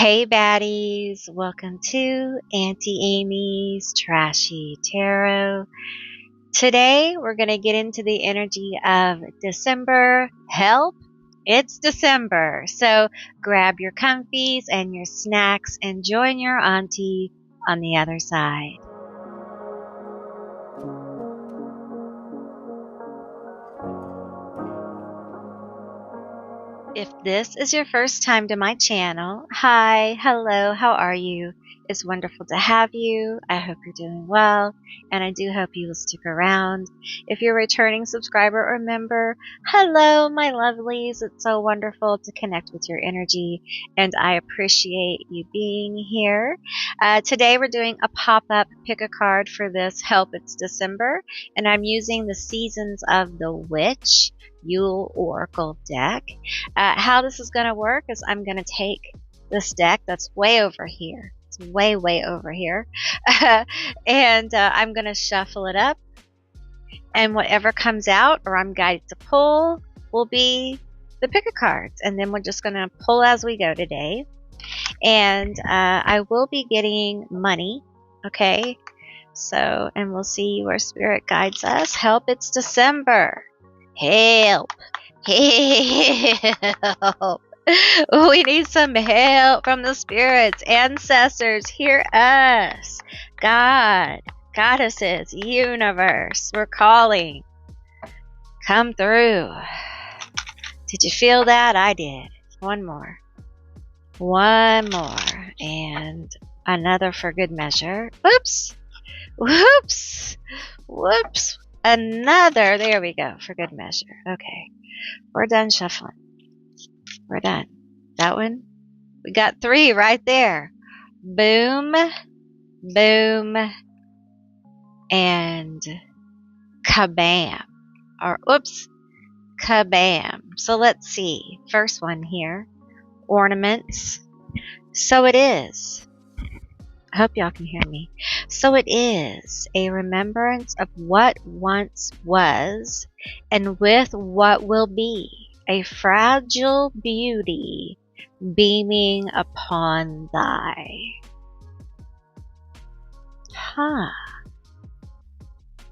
Hey baddies, welcome to Auntie Amy's Trashy Tarot. Today we're going to get into the energy of December. Help, it's December. So grab your comfies and your snacks and join your auntie on the other side. If this is your first time to my channel, hi, hello, how are you? It's wonderful to have you. I hope you're doing well, and I do hope you will stick around. If you're a returning subscriber or member, hello, my lovelies. It's so wonderful to connect with your energy, and I appreciate you being here. Today we're doing a pop-up pick a card for this Help It's December, and I'm using the Seasons of the Witch Yule Oracle deck. How this is going to work is I'm going to take this deck that's way over here. It's way over here. And I'm going to shuffle it up. And whatever comes out or I'm guided to pull will be the pick a cards. And then we're just going to pull as we go today. And I will be getting money. Okay. So, and we'll see where Spirit guides us. Help, it's December. Help. Help. We need some help from the spirits. Ancestors, hear us. God, goddesses, universe, we're calling. Come through. Did you feel that? I did. One more. One more. And another for good measure. Whoops. Whoops. Whoops. Another. There we go. For good measure. Okay. We're done shuffling. We're done. That one? We got three right there. Boom. Boom. And kabam. Or, oops. Kabam. So let's see. First one here. Ornaments. So it is. I hope y'all can hear me. So it is a remembrance of what once was and with what will be, a fragile beauty beaming upon thy.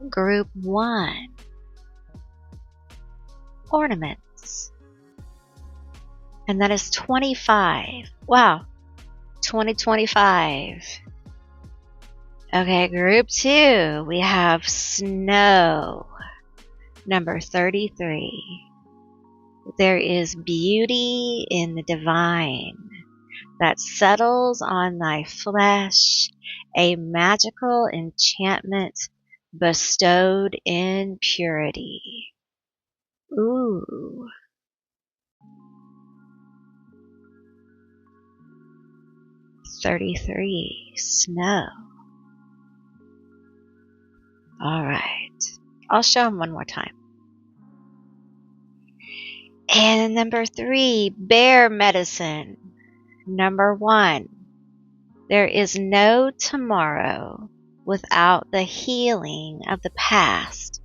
Group 1 Ornaments. And that is 25. Wow. 2025. Okay, group 2, we have snow, number 33. There is beauty in the divine that settles on thy flesh, a magical enchantment bestowed in purity. Ooh. $33, snow. All right. I'll show them one more time. And number 3, bear medicine. Number 1, there is no tomorrow without the healing of the past,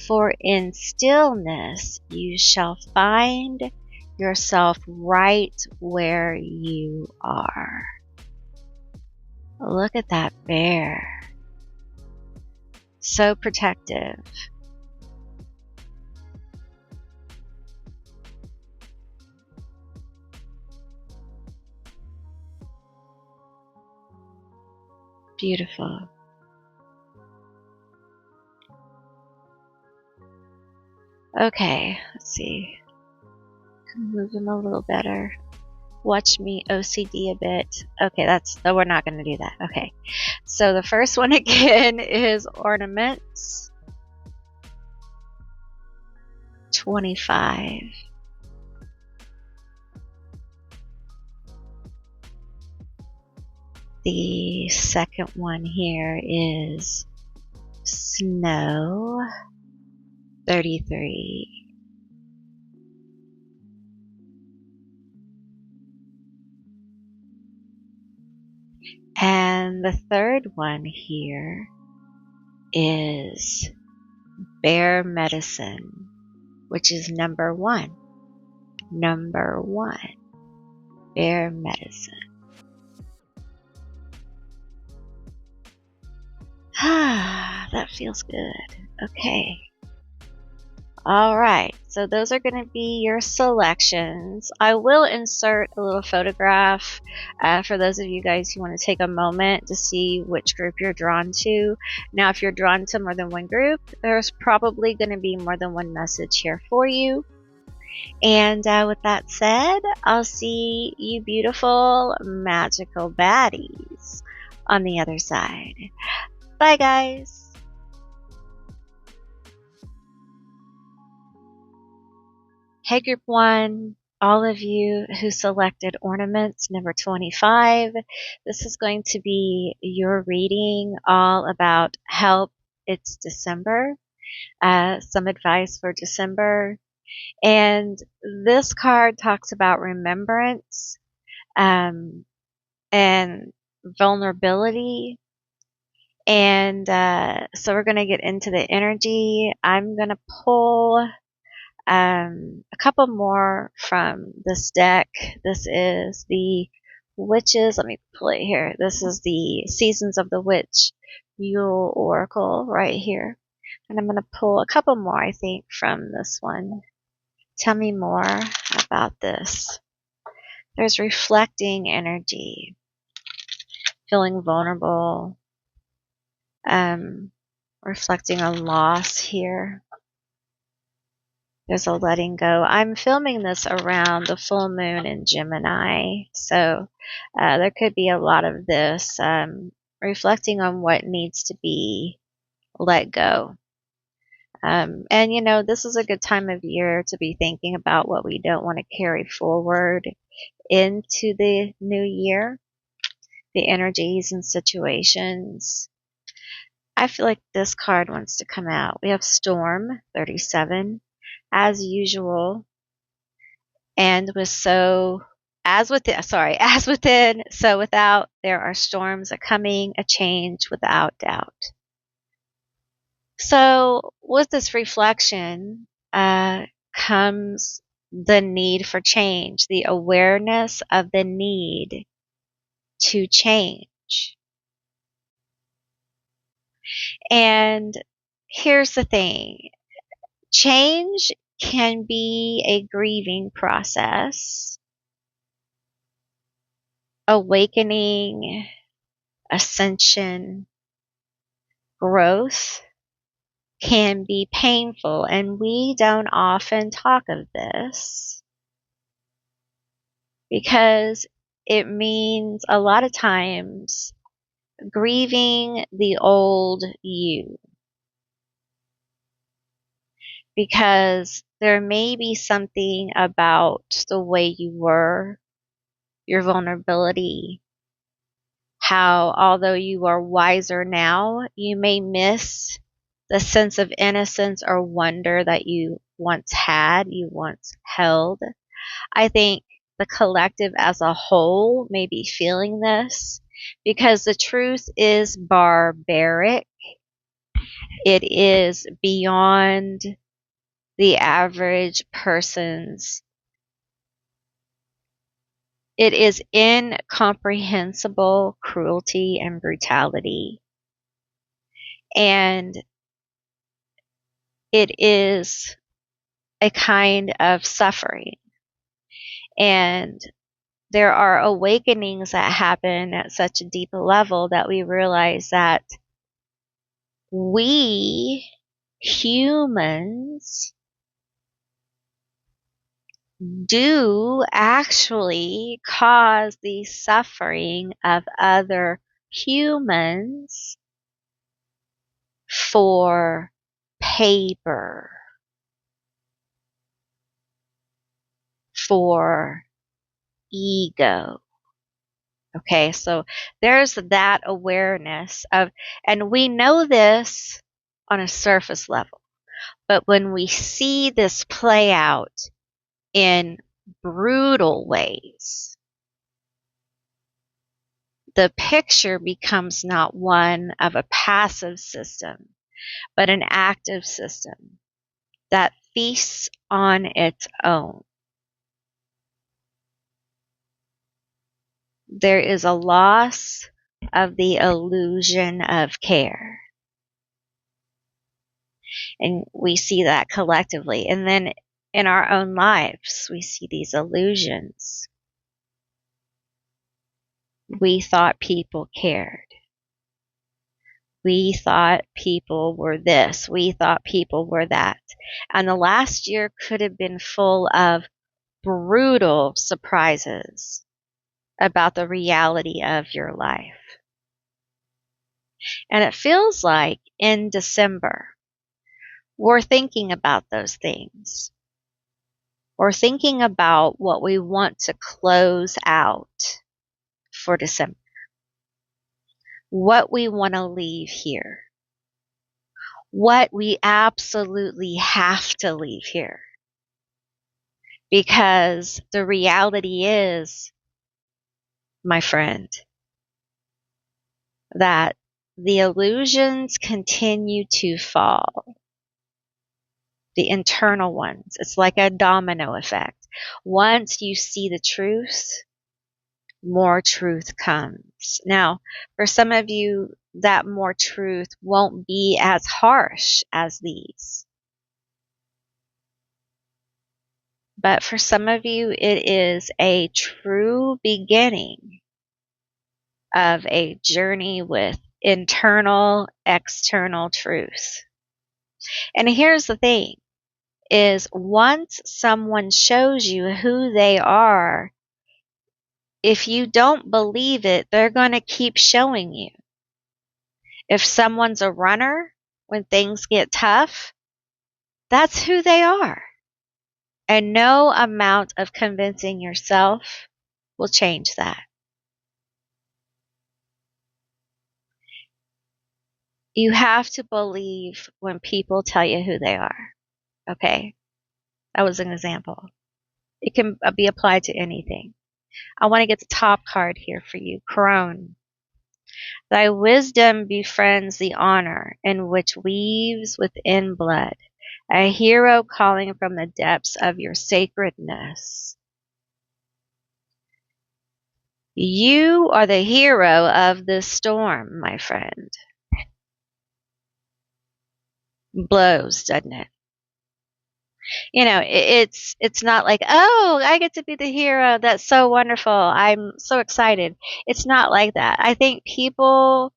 for in stillness you shall find yourself right where you are. Look at that bear. So protective. Beautiful. Okay, let's see. Move them a little better. Watch me OCD a bit. Okay, we're not going to do that. Okay, so the first one again is ornaments. 25. The second one here is snow. 33. And the third one here is bear medicine, which is number 1. Number 1, bear medicine. That feels good. Okay. All right. So those are going to be your selections. I will insert a little photograph for those of you guys who want to take a moment to see which group you're drawn to. Now, if you're drawn to more than one group, there's probably going to be more than one message here for you. And with that said, I'll see you beautiful, magical baddies on the other side. Bye, guys. Hey, Group 1, all of you who selected Ornaments number 25, this is going to be your reading all about help. It's December, some advice for December. And this card talks about remembrance and vulnerability. And so we're going to get into the energy. I'm going to pull a couple more from this deck. This is the Witches. Let me pull it here. This is the Seasons of the Witch Yule Oracle right here. And I'm going to pull a couple more, I think, from this one. Tell me more about this. There's reflecting energy, feeling vulnerable, reflecting a loss here. There's a letting go. I'm filming this around the full moon in Gemini, so there could be a lot of this reflecting on what needs to be let go. And you know, this is a good time of year to be thinking about what we don't want to carry forward into the new year, the energies and situations. I feel like this card wants to come out. We have Storm 37. As usual, and with so as within, so without, there are storms are coming, a change without doubt. So with this reflection comes the need for change, the awareness of the need to change. And here's the thing. Change can be a grieving process, awakening, ascension, growth can be painful, and we don't often talk of this because it means a lot of times grieving the old you. Because there may be something about the way you were, your vulnerability, how although you are wiser now, you may miss the sense of innocence or wonder that you once had, you once held. I think the collective as a whole may be feeling this because the truth is barbaric. It is beyond the average person's. It is incomprehensible cruelty and brutality. And it is a kind of suffering. And there are awakenings that happen at such a deep level that we realize that we humans do actually cause the suffering of other humans for paper, for ego. Okay, so there's that awareness of, and we know this on a surface level, but when we see this play out in brutal ways, the picture becomes not one of a passive system, but an active system that feasts on its own. There is a loss of the illusion of care. And we see that collectively. And then in our own lives, we see these illusions. We thought people cared. We thought people were this. We thought people were that. And the last year could have been full of brutal surprises about the reality of your life. And it feels like in December, we're thinking about those things. We're thinking about what we want to close out for December. What we want to leave here. What we absolutely have to leave here. Because the reality is, my friend, that the illusions continue to fall. The internal ones. It's like a domino effect. Once you see the truth, more truth comes. Now, for some of you, that more truth won't be as harsh as these. But for some of you, it is a true beginning of a journey with internal, external truth. And here's the thing, is once someone shows you who they are, if you don't believe it, they're going to keep showing you. If someone's a runner, when things get tough, that's who they are. And no amount of convincing yourself will change that. You have to believe when people tell you who they are. Okay? That was an example. It can be applied to anything. I want to get the top card here for you. Crone. Thy wisdom befriends the honor in which weaves within blood, a hero calling from the depths of your sacredness. You are the hero of this storm, my friend. Blows, doesn't it? You know, it's not like, oh, I get to be the hero. That's so wonderful. I'm so excited. It's not like that. I think people,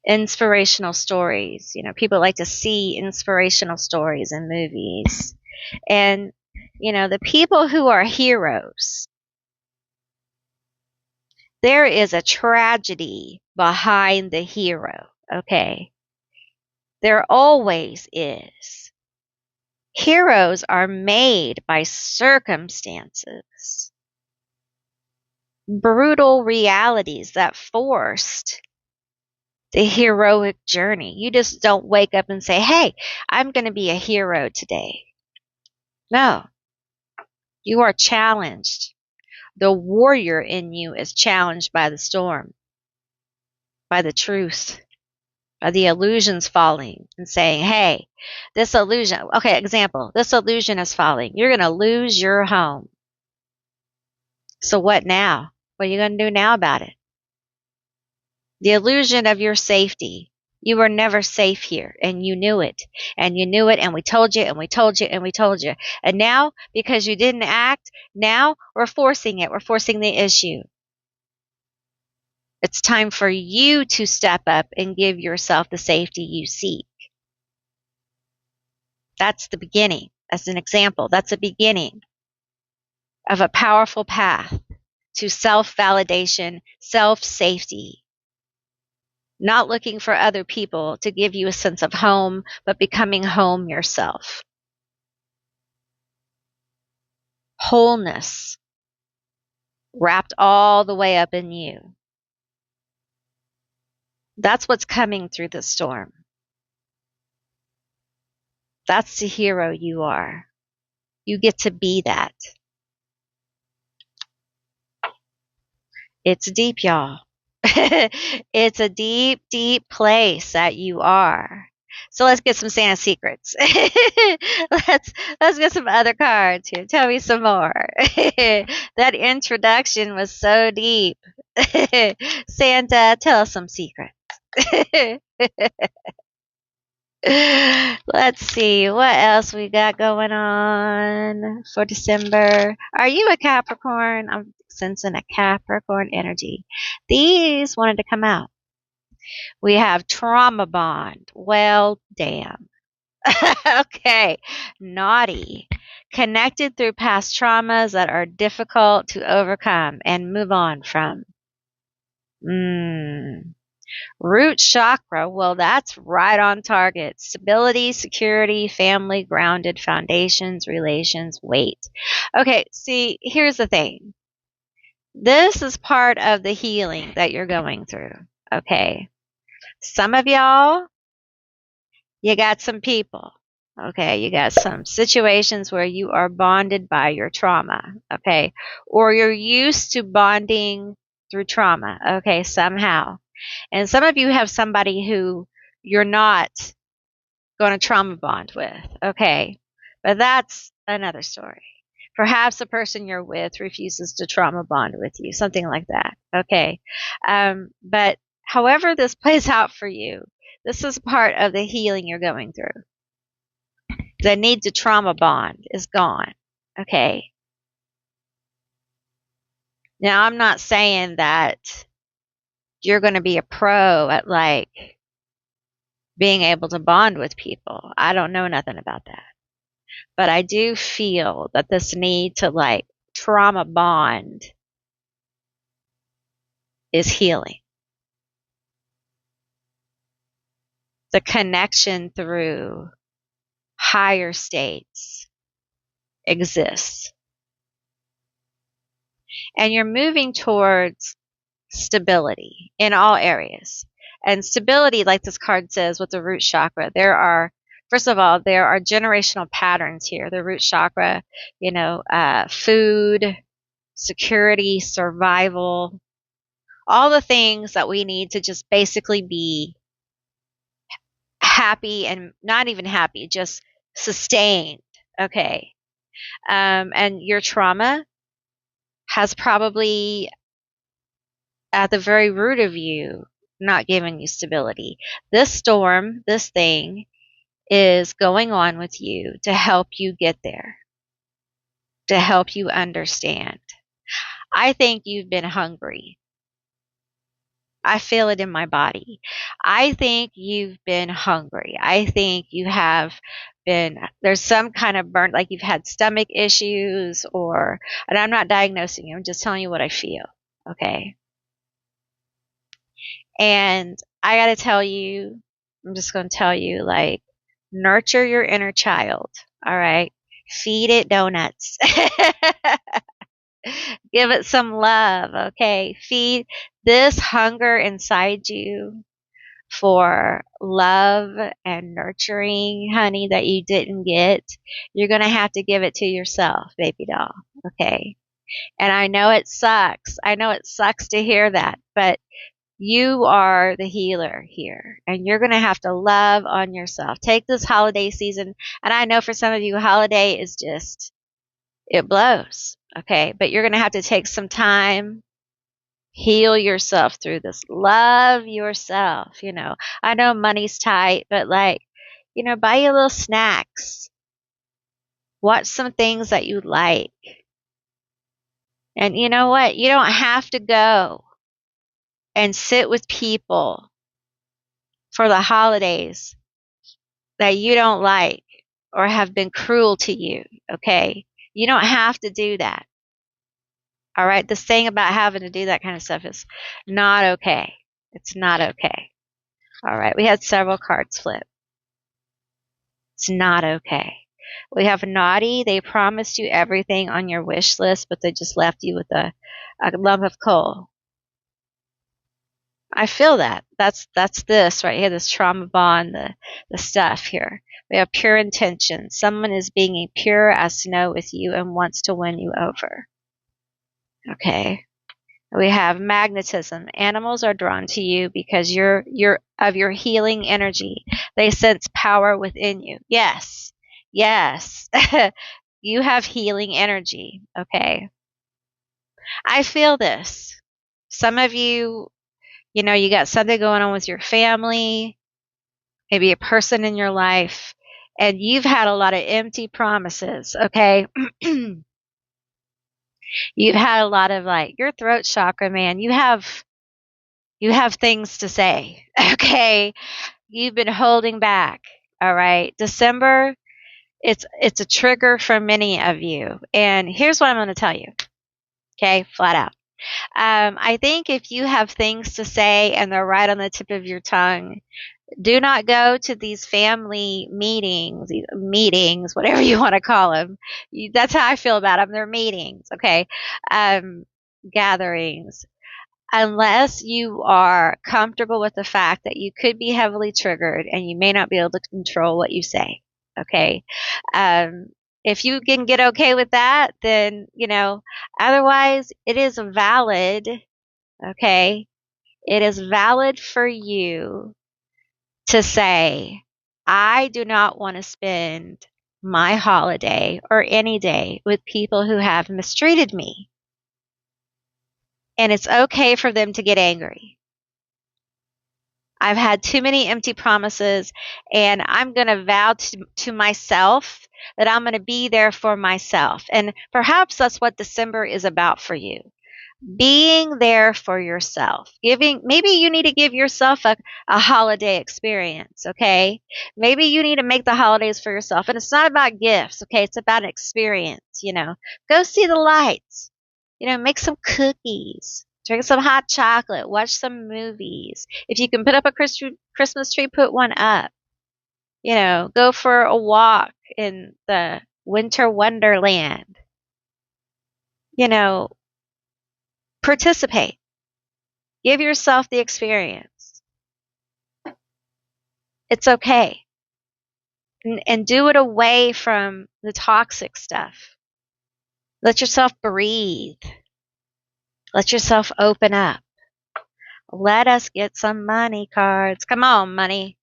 inspirational stories, you know, people like to see inspirational stories in movies. And, you know, the people who are heroes, there is a tragedy behind the hero, okay? There always is. Heroes are made by circumstances, brutal realities that forced the heroic journey. You just don't wake up and say, hey, I'm going to be a hero today. No, you are challenged. The warrior in you is challenged by the storm, by the truth, by the illusions falling and saying, hey, this illusion, okay, example, this illusion is falling. You're going to lose your home. So what now? What are you going to do now about it? The illusion of your safety. You were never safe here, and you knew it. And you knew it, and we told you, and we told you, and we told you. And now, because you didn't act, now we're forcing it. We're forcing the issue. It's time for you to step up and give yourself the safety you seek. That's the beginning. As an example, that's a beginning of a powerful path to self-validation, self-safety. Not looking for other people to give you a sense of home, but becoming home yourself. Wholeness wrapped all the way up in you. That's what's coming through the storm. That's the hero you are. You get to be that. It's deep, y'all. It's a deep, deep place that you are. So let's get some Santa secrets. let's get some other cards here. Tell me some more. That introduction was so deep. Santa, tell us some secrets. Let's see what else we got going on for December. Are you a Capricorn? I'm sensing a Capricorn energy. These wanted to come out. We have trauma bond. Well, damn. Okay. Naughty. Connected through past traumas that are difficult to overcome and move on from. Root chakra. Well, that's right on target. Stability, security, family, grounded foundations, relations, weight. Okay, see, here's the thing. This is part of the healing that you're going through. Okay. Some of y'all, you got some people. Okay, you got some situations where you are bonded by your trauma. Okay, or you're used to bonding through trauma. Okay, somehow. And some of you have somebody who you're not going to trauma bond with. Okay, but that's another story. Perhaps the person you're with refuses to trauma bond with you, something like that. Okay, but however this plays out for you, this is part of the healing you're going through. The need to trauma bond is gone. Okay. Now, I'm not saying that you're going to be a pro at like being able to bond with people. I don't know nothing about that. But I do feel that this need to like trauma bond is healing. The connection through higher states exists. And you're moving towards stability in all areas. And stability, like this card says with the root chakra, first of all, there are generational patterns here. The root chakra, food, security, survival, all the things that we need to just basically be happy and not even happy, just sustained. Okay. And your trauma has probably at the very root of you not giving you stability. This storm, this thing is going on with you to help you get there, to help you understand. I think you've been hungry. I feel it in my body. I think you've been hungry. I think you have there's some kind of burnt, like you've had stomach issues and I'm not diagnosing you. I'm just telling you what I feel. Okay. And I got to tell you, I'm just going to tell you, like, nurture your inner child. All right. Feed it donuts. Give it some love. Okay. Feed this hunger inside you for love and nurturing, honey, that you didn't get. You're going to have to give it to yourself, baby doll. Okay. And I know it sucks. I know it sucks to hear that, but you are the healer here, and you're going to have to love on yourself. Take this holiday season, and I know for some of you, holiday is just, it blows, okay? But you're going to have to take some time, heal yourself through this. Love yourself, I know money's tight, but buy you little snacks. Watch some things that you like. And you know what? You don't have to go and sit with people for the holidays that you don't like or have been cruel to you, okay? You don't have to do that. All right? This thing about having to do that kind of stuff is not okay. It's not okay. All right? We had several cards flip. It's not okay. We have naughty. They promised you everything on your wish list, but they just left you with a lump of coal. I feel that. That's this right here, this trauma bond, the stuff here. We have pure intention. Someone is being pure as snow with you and wants to win you over. Okay. We have magnetism. Animals are drawn to you because you're of your healing energy. They sense power within you. Yes. Yes. You have healing energy. Okay. I feel this. Some of you You got something going on with your family, maybe a person in your life, and you've had a lot of empty promises, okay? You've had a lot of like your throat chakra, man. You have things to say, okay? You've been holding back, all right? December, it's a trigger for many of you. And here's what I'm going to tell you, okay? Flat out. I think if you have things to say and they're right on the tip of your tongue, do not go to these family meetings, whatever you want to call them. That's how I feel about them. They're meetings, okay? Gatherings. Unless you are comfortable with the fact that you could be heavily triggered and you may not be able to control what you say, okay? Um, if you can get okay with that, then, otherwise it is valid, okay? It is valid for you to say, I do not want to spend my holiday or any day with people who have mistreated me. And it's okay for them to get angry. I've had too many empty promises, and I'm going to vow to myself that I'm going to be there for myself. And perhaps that's what December is about for you. Being there for yourself. Maybe you need to give yourself a holiday experience, okay? Maybe you need to make the holidays for yourself. And it's not about gifts, okay? It's about an experience. Go see the lights. Make some cookies. Drink some hot chocolate. Watch some movies. If you can put up a Christmas tree, put one up. Go for a walk in the winter wonderland. Participate. Give yourself the experience. It's okay. And do it away from the toxic stuff. Let yourself breathe. Let yourself open up. Let us get some money cards. Come on, money.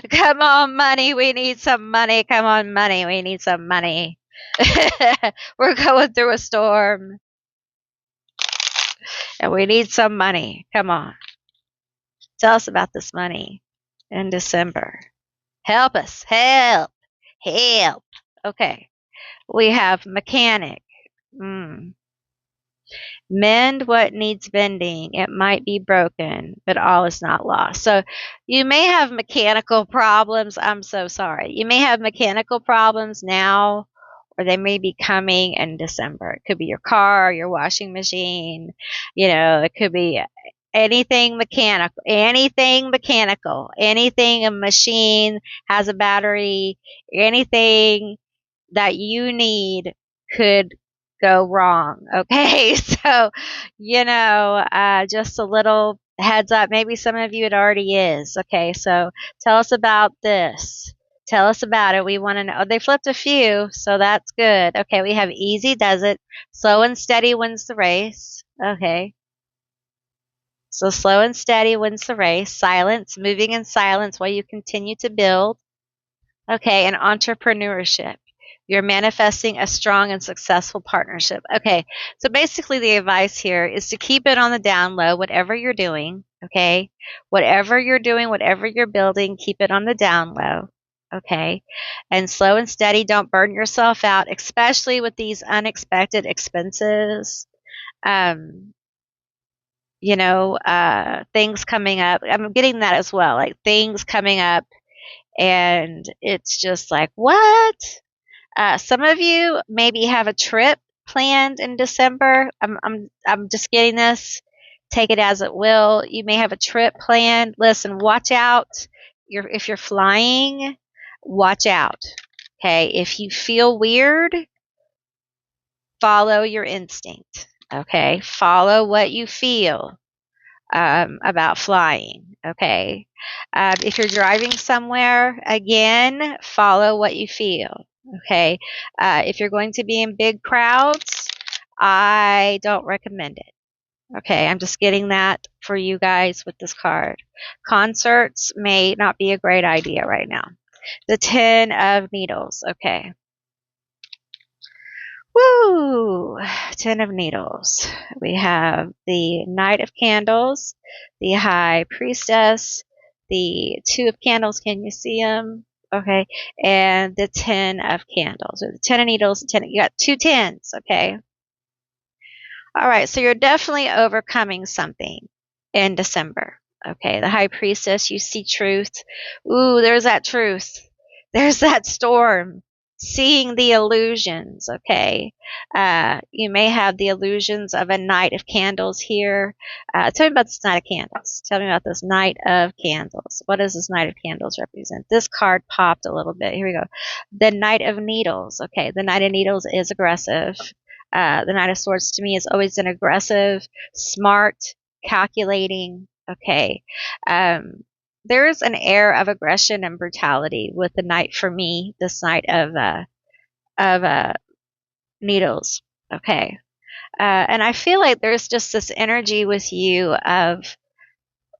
Come on, money. We need some money. Come on, money. We need some money. We're going through a storm. And we need some money. Come on. Tell us about this money in December. Help us. Help. Help. Okay. We have mechanic. Mend what needs mending. It might be broken, but all is not lost. So you may have mechanical problems. I'm so sorry. You may have mechanical problems now, or they may be coming in December. It could be your car, your washing machine. It could be anything mechanical, anything a machine has a battery, anything that you need could go wrong. Okay. So, just a little heads up. Maybe some of you it already is. Okay. So tell us about this. Tell us about it. We want to know. Oh, they flipped a few, so that's good. Okay. We have easy does it. Slow and steady wins the race. Okay. So slow and steady wins the race. Silence, moving in silence while you continue to build. Okay. And entrepreneurship. You're manifesting a strong and successful partnership. Okay, so basically the advice here is to keep it on the down low, whatever you're doing, okay? Whatever you're doing, whatever you're building, keep it on the down low, okay? And slow and steady, don't burn yourself out, especially with these unexpected expenses. Things coming up. I'm getting that as well, like things coming up, and it's just like, what? Some of you maybe have a trip planned in December. I'm just getting this. Take it as it will. You may have a trip planned. Listen, watch out. If you're flying, watch out. Okay. If you feel weird, follow your instinct. Okay. Follow what you feel about flying. Okay. If you're driving somewhere, again, follow what you feel. Okay. If you're going to be in big crowds, I don't recommend it. Okay. I'm just getting that for you guys with this card. Concerts may not be a great idea right now. The 10 of Needles. Okay. Woo! Ten of Needles. We have the Knight of Candles, the High Priestess, the Two of Candles. Can you see them? Okay. And the Ten of Candles. Or the Ten of Needles. You got two tens. Okay. All right. So you're definitely overcoming something in December. Okay. The High Priestess, you see truth. Ooh, there's that truth. There's that storm. Seeing the illusions, okay? You may have the illusions of a Knight of Candles here. Tell me about this Knight of Candles. Tell me about this Knight of Candles. What does this Knight of Candles represent? This card popped a little bit. Here we go. The Knight of Needles. Okay, the Knight of Needles is aggressive. The Knight of Swords to me has always been aggressive, smart, calculating. Okay. There's an air of aggression and brutality with the Knight for me, this Knight of Needles. Okay. And I feel like there's just this energy with you of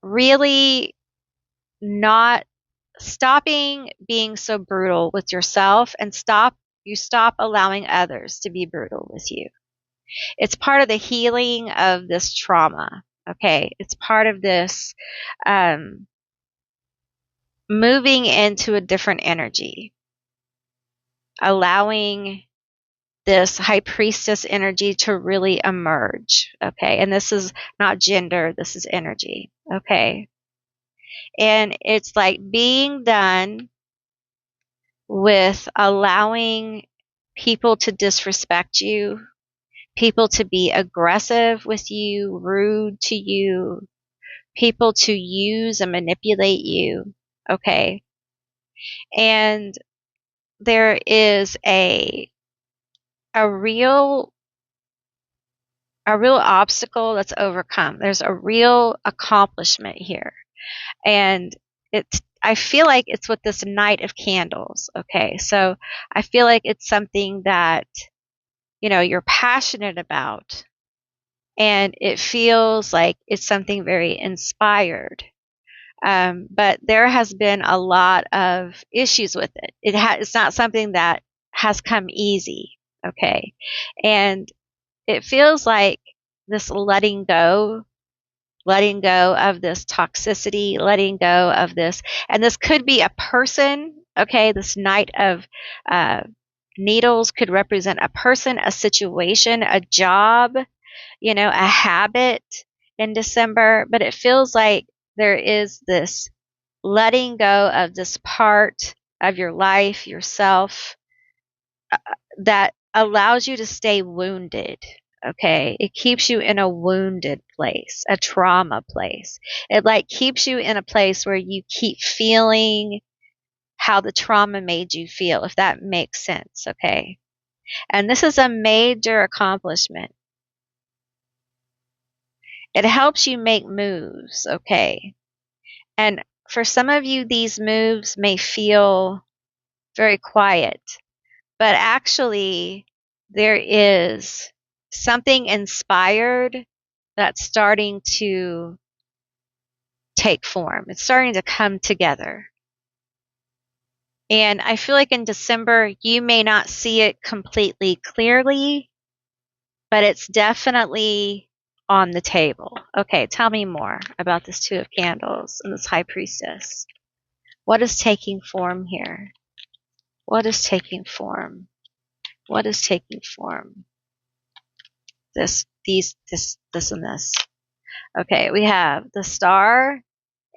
really not stopping being so brutal with yourself and stop allowing others to be brutal with you. It's part of the healing of this trauma. Okay. It's part of this, moving into a different energy, allowing this High Priestess energy to really emerge. Okay. And this is not gender. This is energy. Okay. And it's like being done with allowing people to disrespect you, people to be aggressive with you, rude to you, people to use and manipulate you. Okay. And there is a real obstacle that's overcome. There's a real accomplishment here. And I feel like it's with this Knight of Candles. Okay. So I feel like it's something that, you're passionate about, and it feels like it's something very inspired. But there has been a lot of issues with it. It's not something that has come easy. Okay. And it feels like this letting go of this toxicity, letting go of this. And this could be a person. Okay. This Knight of Needles could represent a person, a situation, a job, a habit in December. But it feels like there is this letting go of this part of your life, yourself, that allows you to stay wounded. Okay. It keeps you in a wounded place, a trauma place. It like keeps you in a place where you keep feeling how the trauma made you feel, if that makes sense. Okay. And this is a major accomplishment. It helps you make moves. Okay. And for some of you, these moves may feel very quiet, but actually there is something inspired that's starting to take form. It's starting to come together. And I feel like in December, you may not see it completely clearly, but it's definitely on the table. Okay, tell me more about this Two of Candles and this High Priestess. What is taking form here? What is taking form? What is taking form? This, and this. Okay, we have the Star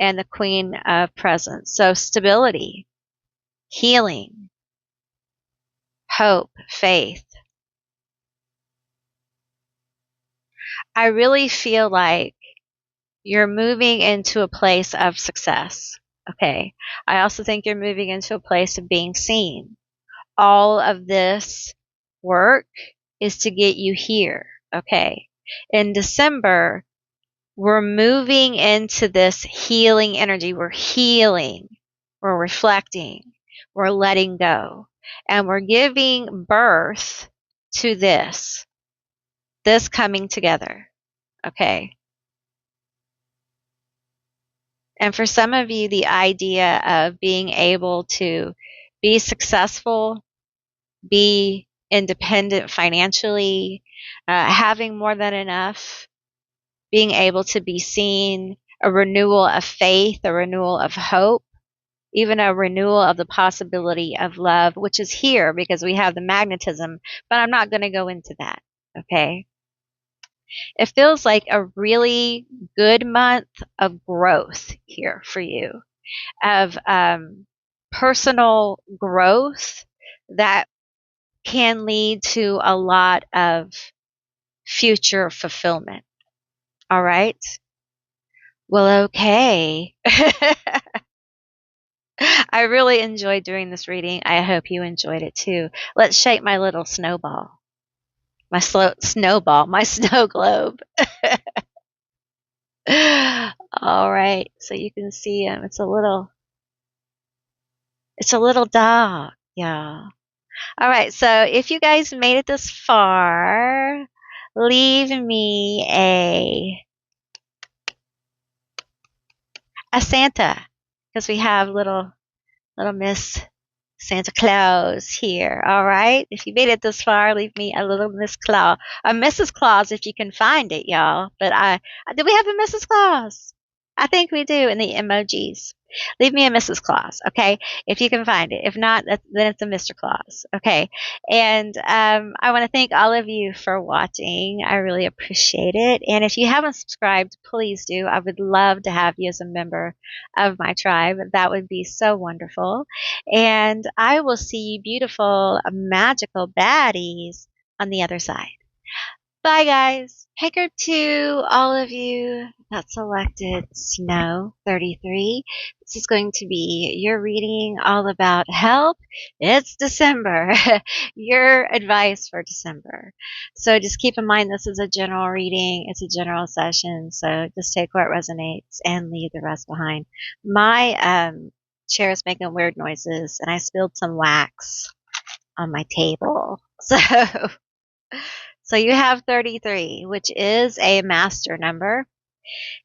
and the Queen of Presents. So stability, healing, hope, faith. I really feel like you're moving into a place of success. Okay. I also think you're moving into a place of being seen. All of this work is to get you here. Okay. In December, we're moving into this healing energy. We're healing. We're reflecting. We're letting go. And we're giving birth to this coming together. Okay. And for some of you, the idea of being able to be successful, be independent financially, having more than enough, being able to be seen, a renewal of faith, a renewal of hope, even a renewal of the possibility of love, which is here because we have the magnetism, but I'm not going to go into that. Okay. It feels like a really good month of growth here for you, of personal growth that can lead to a lot of future fulfillment. All right. Well, okay. I really enjoyed doing this reading. I hope you enjoyed it too. Let's shake my little snowball. Snowball, my snow globe. All right. So you can see him. It's a little dog. Yeah. All right. So if you guys made it this far, leave me a Santa, because we have little Miss Santa Claus here. All right. If you made it this far, leave me a little Miss Claus, a Mrs. Claus if you can find it, y'all. But do we have a Mrs. Claus? I think we do in the emojis. Leave me a Mrs. Claus, okay? If you can find it. If not, then it's a Mr. Claus, okay? And I want to thank all of you for watching. I really appreciate it. And if you haven't subscribed, please do. I would love to have you as a member of my tribe. That would be so wonderful. And I will see you beautiful, magical baddies on the other side. Bye, guys. Hey, Group 2, all of you that selected Snow 33. This is going to be your reading all about help. It's December. Your advice for December. So just keep in mind this is a general reading. It's a general session. So just take what resonates and leave the rest behind. My chair is making weird noises, and I spilled some wax on my table. So you have 33, which is a master number.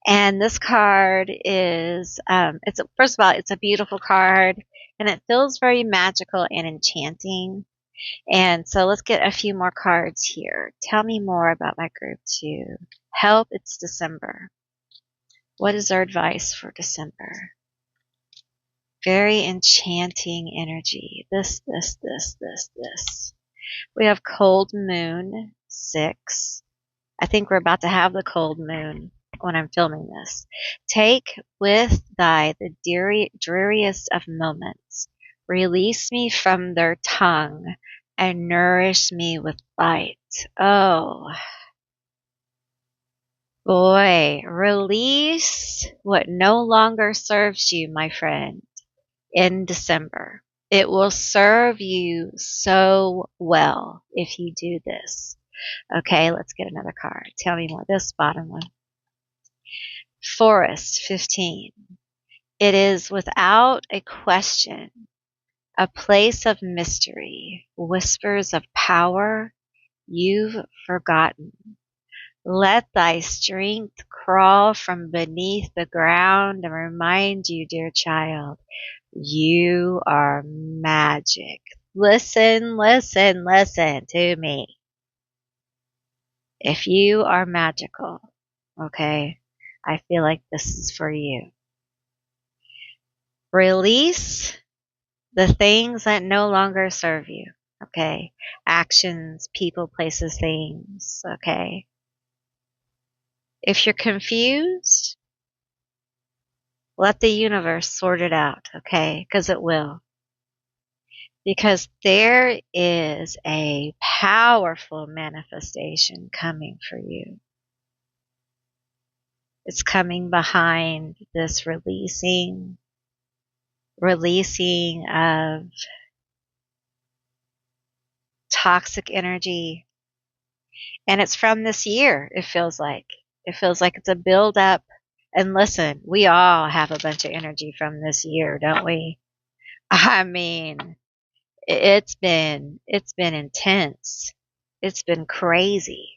And this card is, first of all, it's a beautiful card, and it feels very magical and enchanting. And so let's get a few more cards here. Tell me more about my Group 2. Help, it's December. What is our advice for December? Very enchanting energy. This. We have Cold Moon 6. I think we're about to have the cold moon when I'm filming this. Take with thy the dreariest of moments. Release me from their tongue and nourish me with light. Oh, boy. Release what no longer serves you, my friend, in December. It will serve you so well if you do this. Okay, let's get another card. Tell me more. This bottom one. Forest 15. It is without a question a place of mystery, whispers of power you've forgotten. Let thy strength crawl from beneath the ground and remind you, dear child, you are magic. Listen to me. If you are magical, okay, I feel like this is for you. Release the things that no longer serve you, okay? Actions, people, places, things, okay? If you're confused, let the universe sort it out, okay? Because it will. Because there is a powerful manifestation coming for you. It's coming behind this releasing of toxic energy. And it's from this year, it feels like. It feels like it's a build up. And listen, we all have a bunch of energy from this year, don't we? I mean, it's been intense. It's been crazy.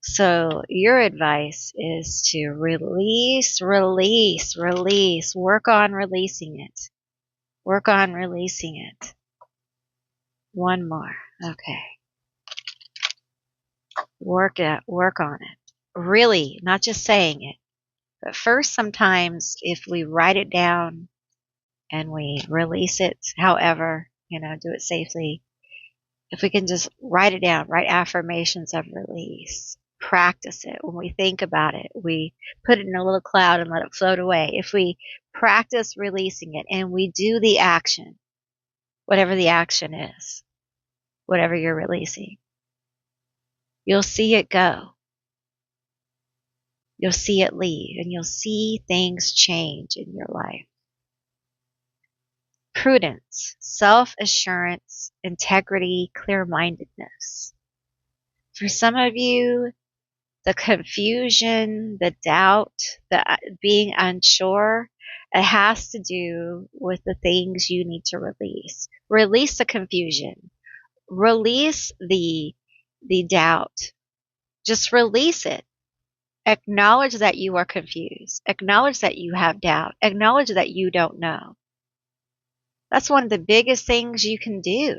So your advice is to release. Work on releasing it. Work on releasing it. One more. Okay. Work on it. Really, not just saying it. But first, sometimes if we write it down and we release it, however, do it safely. If we can just write it down, write affirmations of release, practice it. When we think about it, we put it in a little cloud and let it float away. If we practice releasing it and we do the action, whatever the action is, whatever you're releasing, you'll see it go. You'll see it leave, and you'll see things change in your life. Prudence, self-assurance, integrity, clear-mindedness. For some of you, the confusion, the doubt, the being unsure, it has to do with the things you need to release. Release the confusion. Release the doubt. Just release it. Acknowledge that you are confused. Acknowledge that you have doubt. Acknowledge that you don't know. That's one of the biggest things you can do.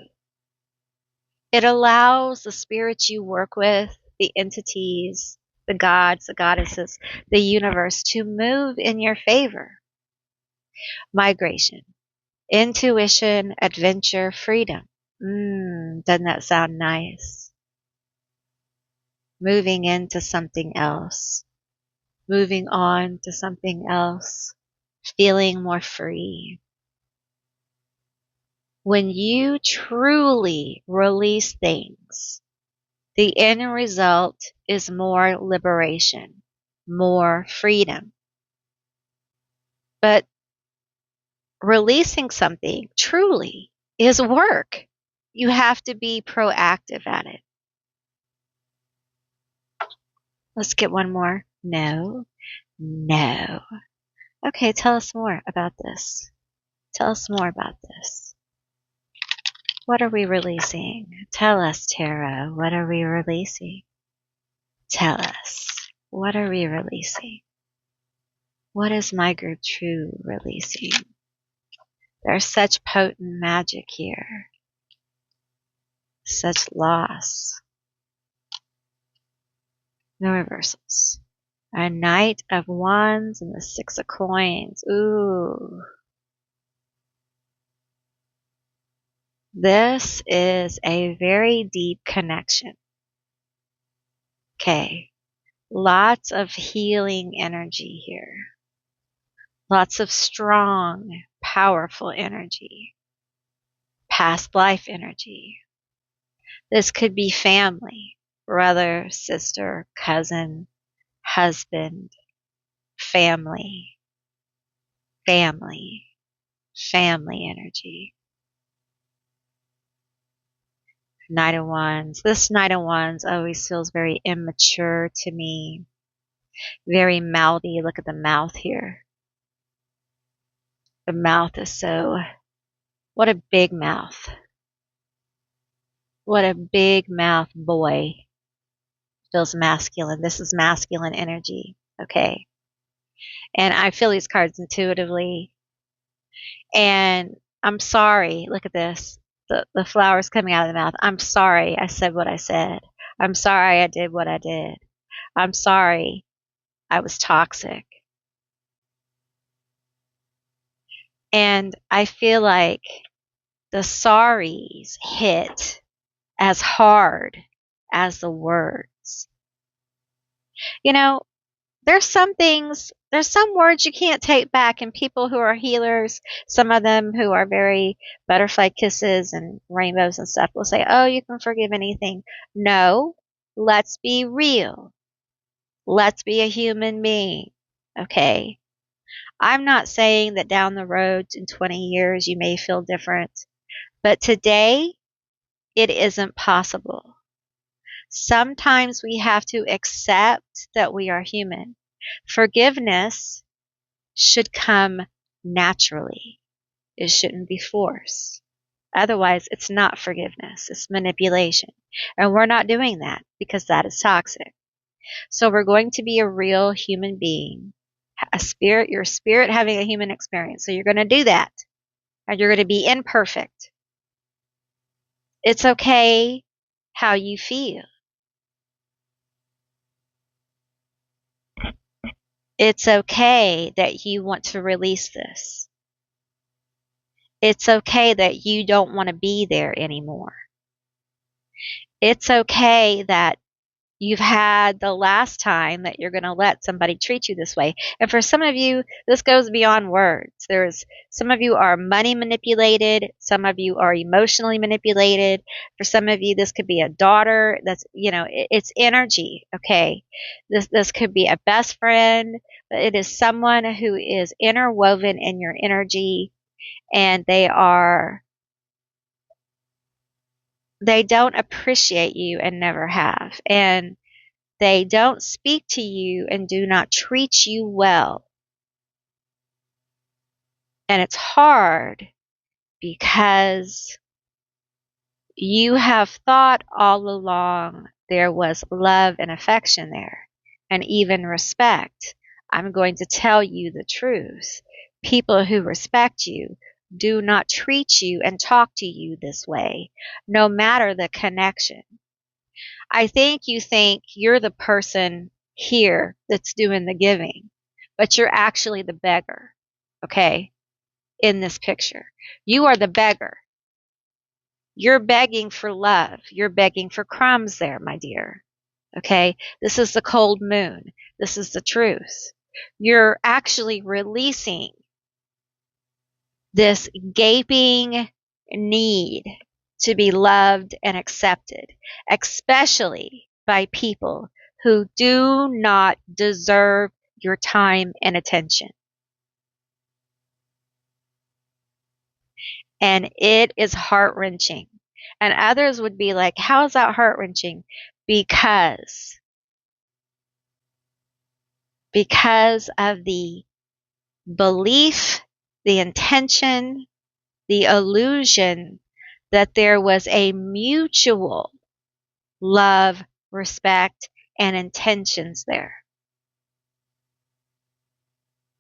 It allows the spirits you work with, the entities, the gods, the goddesses, the universe to move in your favor. Migration, intuition, adventure, freedom. Doesn't that sound nice? Moving into something else. Moving on to something else. Feeling more free. When you truly release things, the end result is more liberation, more freedom. But releasing something truly is work. You have to be proactive at it. Let's get one more. No. Okay, tell us more about this. Tell us more about this. What are we releasing? Tell us, Tarot. What are we releasing? Tell us. What are we releasing? What is my group true releasing? There's such potent magic here. Such loss. No reversals. A Knight of Wands and the Six of Coins. Ooh. This is a very deep connection. Okay. Lots of healing energy here. Lots of strong, powerful energy. Past life energy. This could be family, brother, sister, cousin, husband, family energy. Knight of Wands. This Knight of Wands always feels very immature to me. Very mouthy. Look at the mouth here. The mouth is so... What a big mouth. What a big mouth boy. Feels masculine. This is masculine energy. Okay. And I feel these cards intuitively. And I'm sorry. Look at this. The flowers coming out of the mouth. I'm sorry I said what I said. I'm sorry I did what I did. I'm sorry I was toxic. And I feel like the sorries hit as hard as the words. There's some words you can't take back, and people who are healers, some of them who are very butterfly kisses and rainbows and stuff will say, oh, you can forgive anything. No, let's be real. Let's be a human being. Okay. I'm not saying that down the road in 20 years you may feel different, but today it isn't possible. Sometimes we have to accept that we are human. Forgiveness should come naturally. It shouldn't be forced. Otherwise, it's not forgiveness. It's manipulation. And we're not doing that because that is toxic. So we're going to be a real human being, your spirit having a human experience. So you're going to do that. And you're going to be imperfect. It's okay how you feel. It's okay that you want to release this. It's okay that you don't want to be there anymore. It's okay that you've had the last time that you're going to let somebody treat you this way. And for some of you, this goes beyond words. There's some of you are money manipulated. Some of you are emotionally manipulated. For some of you, this could be a daughter that's, it's energy. Okay. This could be a best friend, but it is someone who is interwoven in your energy, and they don't appreciate you and never have. And they don't speak to you and do not treat you well. And it's hard because you have thought all along there was love and affection there, and even respect. I'm going to tell you the truth. People who respect you do not treat you and talk to you this way, no matter the connection. I think you think you're the person here that's doing the giving, but you're actually the beggar, okay, in this picture. You are the beggar. You're begging for love. You're begging for crumbs there, my dear. Okay? This is the cold moon. This is the truth. You're actually releasing this gaping need to be loved and accepted, especially by people who do not deserve your time and attention. And it is heart wrenching. And others would be like, how is that heart wrenching? Because of the belief, the intention, the illusion that there was a mutual love, respect, and intentions there.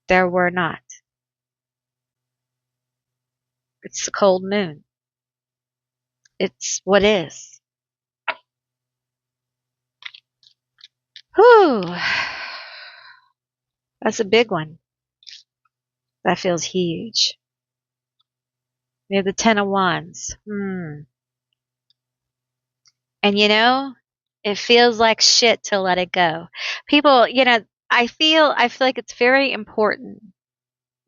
There were not. It's the cold moon. It's what is. Whew. That's a big one. That feels huge. We have the Ten of Wands. And it feels like shit to let it go. People, I feel like it's very important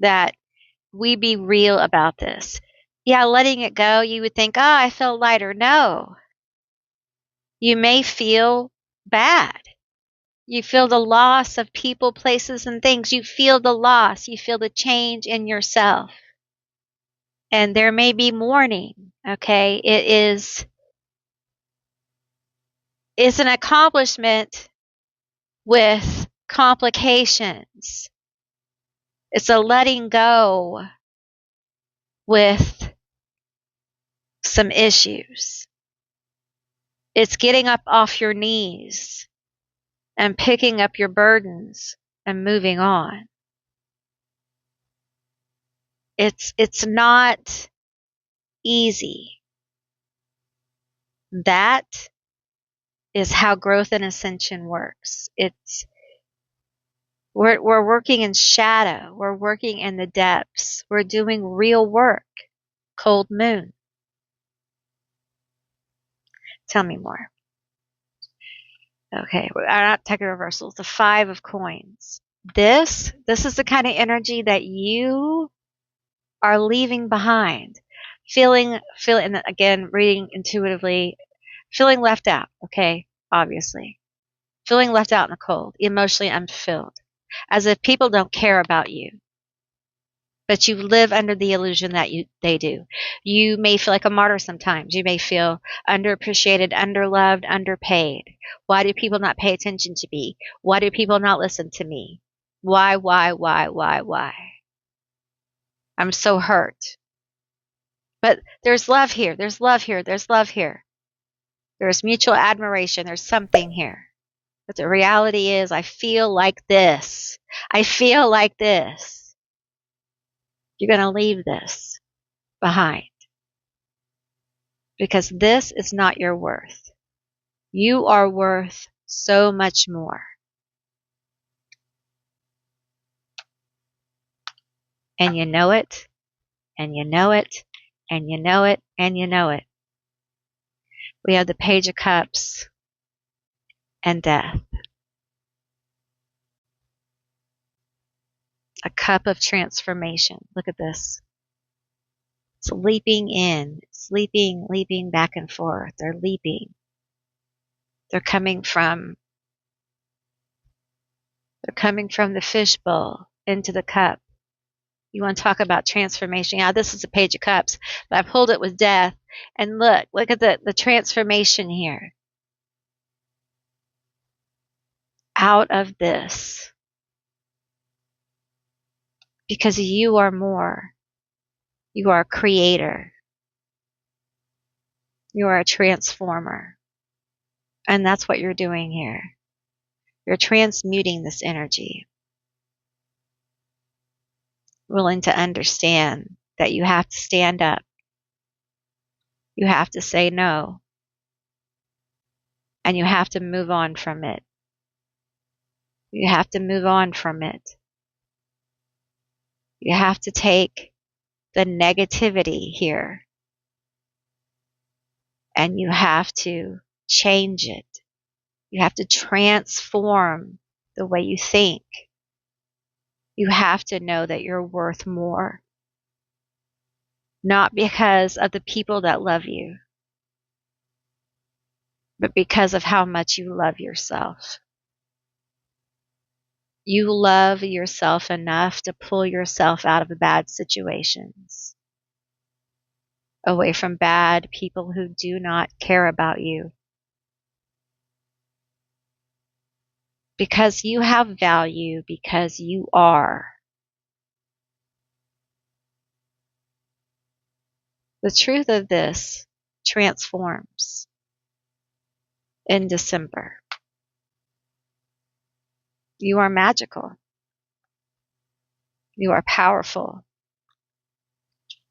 that we be real about this. Yeah, letting it go, you would think, oh, I feel lighter. No. You may feel bad. You feel the loss of people, places, and things. You feel the loss. You feel the change in yourself. And there may be mourning, okay? It's an accomplishment with complications. It's a letting go with some issues. It's getting up off your knees and picking up your burdens and moving on. It's not easy. That is how growth and ascension works. We're working in shadow. We're working in the depths. We're doing real work. Cold moon. Tell me more. Okay, I'm not taking reversals. The Five of Coins. This is the kind of energy that you are leaving behind. Feeling, and again, reading intuitively, feeling left out, okay, obviously. Feeling left out in the cold, emotionally unfulfilled, as if people don't care about you. But you live under the illusion that they do. You may feel like a martyr sometimes. You may feel underappreciated, underloved, underpaid. Why do people not pay attention to me? Why do people not listen to me? Why? I'm so hurt. But there's love here. There's love here. There's love here. There's mutual admiration. There's something here. But the reality is, I feel like this. I feel like this. You're going to leave this behind. because this is not your worth. You are worth so much more. And you know it, and you know it, and you know it, and you know it. We have the Page of Cups and Death. A cup of transformation. Look at this. It's leaping in. It's leaping back and forth. They're leaping. They're coming from the fishbowl into the cup. You want to talk about transformation? Yeah, this is a Page of Cups, but I pulled it with Death. And look at the transformation here. Out of this. Because you are more. You are a creator. You are a transformer. And that's what you're doing here. You're transmuting this energy. Willing to understand that you have to stand up. You have to say no. And you have to move on from it. You have to move on from it. You have to take the negativity here and you have to change it. You have to transform the way you think. You have to know that you're worth more. Not because of the people that love you, but because of how much you love yourself. You love yourself enough to pull yourself out of bad situations, away from bad people who do not care about you. Because you have value, because you are. The truth of this transforms in December. You are magical. You are powerful.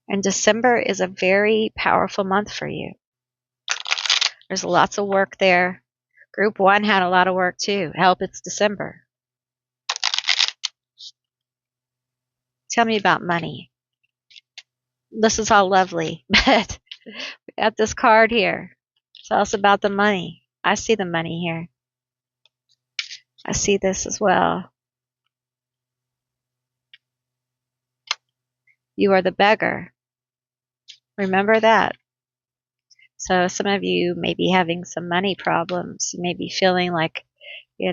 And December is a very powerful month for you. There's lots of work there. Group 1 had a lot of work too. Help, it's December. Tell me about money. This is all lovely, but we got this card here. Tell us about the money. I see the money here. I see this as well. You are the beggar. Remember that. So some of you may be having some money problems. You may be feeling like, you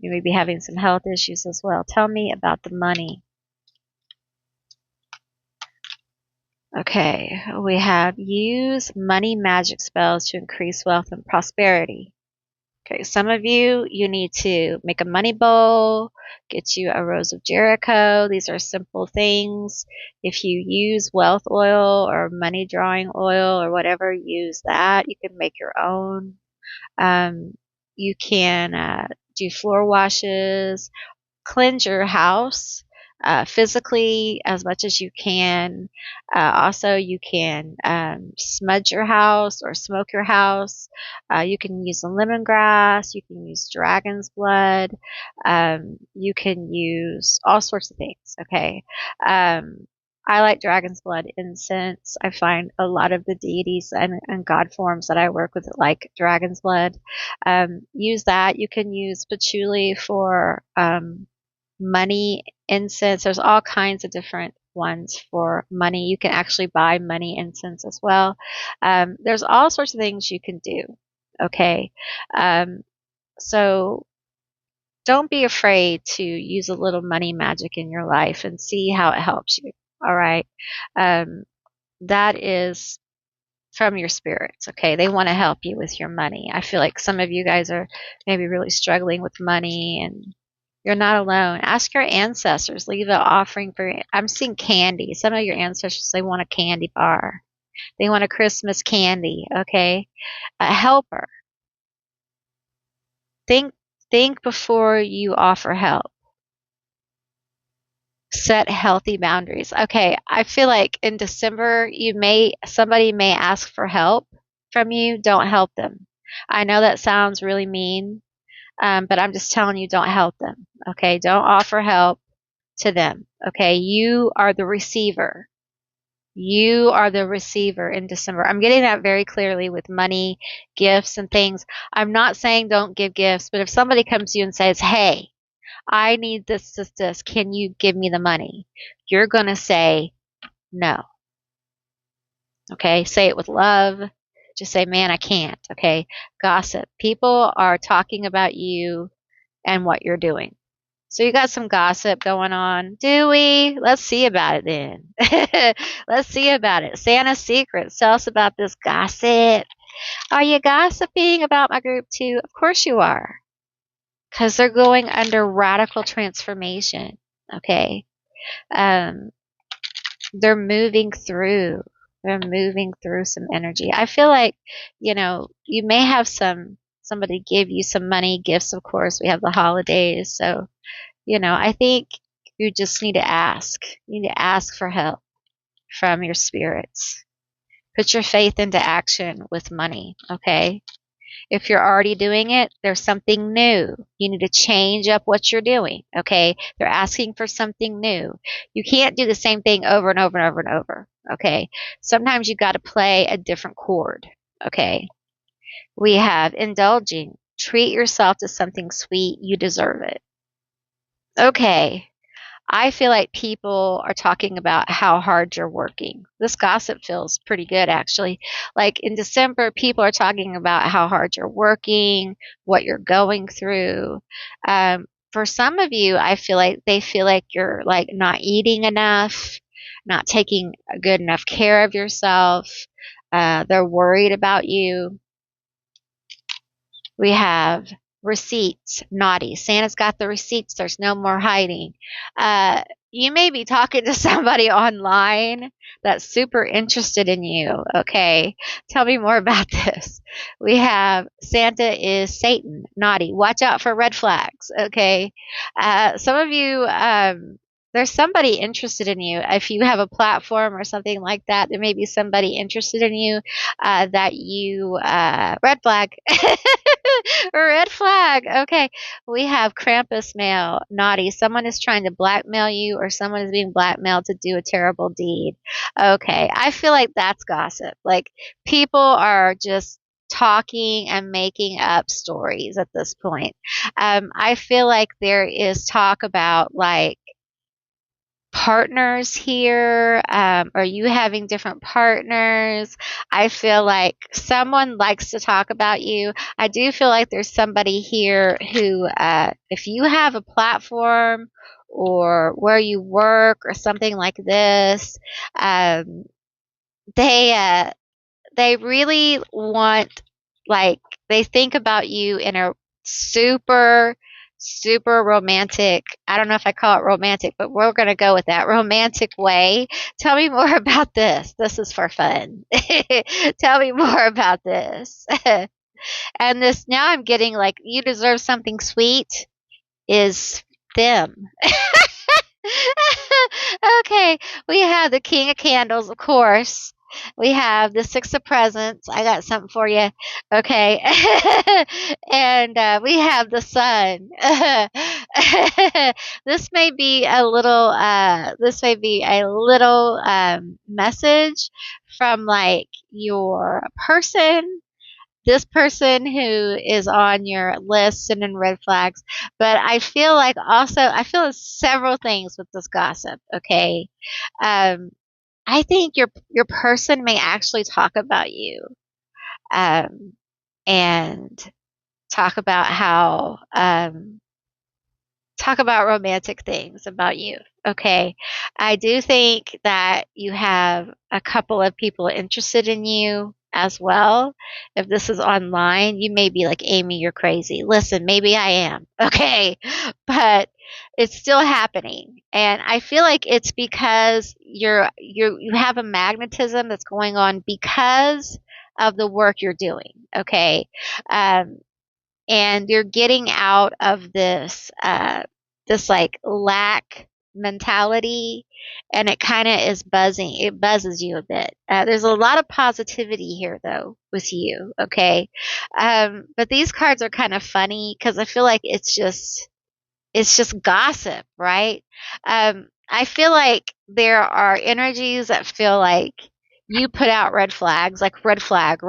may be having some health issues as well. Tell me about the money. Okay, we have use money magic spells to increase wealth and prosperity. Okay, some of you need to make a money bowl, get you a rose of Jericho. These are simple things. If you use wealth oil or money drawing oil or whatever, use that. You can make your own. You can do floor washes, cleanse your house physically as much as you can. Also, you can smudge your house or smoke your house. You can use lemongrass. You can use dragon's blood. You can use all sorts of things. Okay. I like dragon's blood incense. I find a lot of the deities and god forms that I work with like dragon's blood. Use that. You can use patchouli for money incense. There's all kinds of different ones for money. You can actually buy money incense as well. There's all sorts of things you can do. Okay. So don't be afraid to use a little money magic in your life and see how it helps you. All right. That is from your spirits. Okay. They want to help you with your money. I feel like some of you guys are maybe really struggling with money and you're not alone. Ask your ancestors. Leave an offering for. I'm seeing candy. Some of your ancestors, they want a candy bar. They want a Christmas candy. Okay, a helper. Think before you offer help. Set healthy boundaries. Okay, I feel like in December somebody may ask for help, from you, don't help them. I know that sounds really mean, but I'm just telling you, don't help them. Okay. Don't offer help to them. Okay. You are the receiver. You are the receiver in December. I'm getting that very clearly with money, gifts, and things. I'm not saying don't give gifts, but if somebody comes to you and says, hey, I need this. Can you give me the money? You're going to say no. Okay. Say it with love. Just say, man, I can't. Okay. Gossip. People are talking about you and what you're doing. So you got some gossip going on. Do we? Let's see about it then. Let's see about it. Santa's secrets. Tell us about this gossip. Are you gossiping about my group too? Of course you are. Because they're going under radical transformation. Okay. Um, they're moving through. They're moving through some energy. I feel like, you may have somebody give you some money, gifts, of course. We have the holidays. So, I think you just need to ask. You need to ask for help from your spirits. Put your faith into action with money, okay? If you're already doing it, there's something new. You need to change up what you're doing, okay? They're asking for something new. You can't do the same thing over and over and over and over, okay? Sometimes you got to play a different chord, okay? We have indulging. Treat yourself to something sweet. You deserve it. Okay. I feel like people are talking about how hard you're working. This gossip feels pretty good, actually. Like in December, people are talking about how hard you're working, what you're going through. For some of you, I feel like they feel like you're like not eating enough, not taking a good enough care of yourself. They're worried about you. We have receipts, naughty. Santa's got the receipts. There's no more hiding. You may be talking to somebody online that's super interested in you. Okay. Tell me more about this. We have Santa is Satan, naughty. Watch out for red flags. Okay. Some of you, there's somebody interested in you. If you have a platform or something like that, there may be somebody interested in you that you, red flag. Red flag. Okay. We have Krampus mail. Naughty. Someone is trying to blackmail you or someone is being blackmailed to do a terrible deed. Okay. I feel like that's gossip. Like people are just talking and making up stories at this point. I feel like there is talk about like partners here? Are you having different partners? I feel like someone likes to talk about you. I do feel like there's somebody here who, if you have a platform or where you work or something like this, um, they they really want, like, they think about you in a super, super romantic, I don't know if I call it romantic, but we're going to go with that romantic way. Tell me more about this. This is for fun. Tell me more about this. And this, now I'm getting like, you deserve something sweet is them. Okay, we have the King of Candles, of course. We have the Six of Presents. I got something for you. Okay. And we have the Sun. This may be a little message from like your person, this person who is on your list and in red flags. But I feel like also, I feel several things with this gossip. Okay. Um, I think your person may actually talk about you, um, and talk about how, talk about romantic things about you. Okay. I do think that you have a couple of people interested in you as well. If this is online, you may be like, Amy, you're crazy. Listen, maybe I am. Okay. But it's still happening. And I feel like it's because you have a magnetism that's going on because of the work you're doing. Okay. Um, and you're getting out of this like lack mentality, and it kind of is buzzing. It buzzes you a bit. There's a lot of positivity here, though, with you. Okay. But these cards are kind of funny because I feel like it's just gossip, right? I feel like there are energies that feel like you put out red flags, like red flag,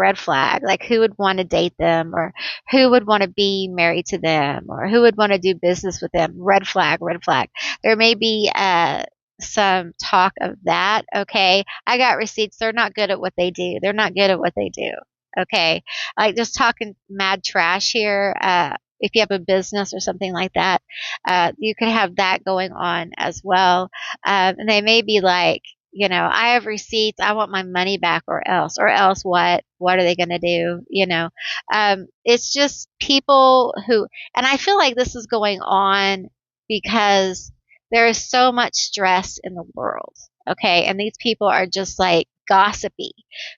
like who would want to date them or who would want to be married to them or who would want to do business with them. Red flag, red flag. There may be some talk of that. Okay. I got receipts. They're not good at what they do. They're not good at what they do. Okay. Like just talking mad trash here. If you have a business or something like that, you could have that going on as well. And they may be like, I have receipts. I want my money back or else what? What are they going to do? It's just people who, and I feel like this is going on because there is so much stress in the world. Okay. And these people are just like gossipy.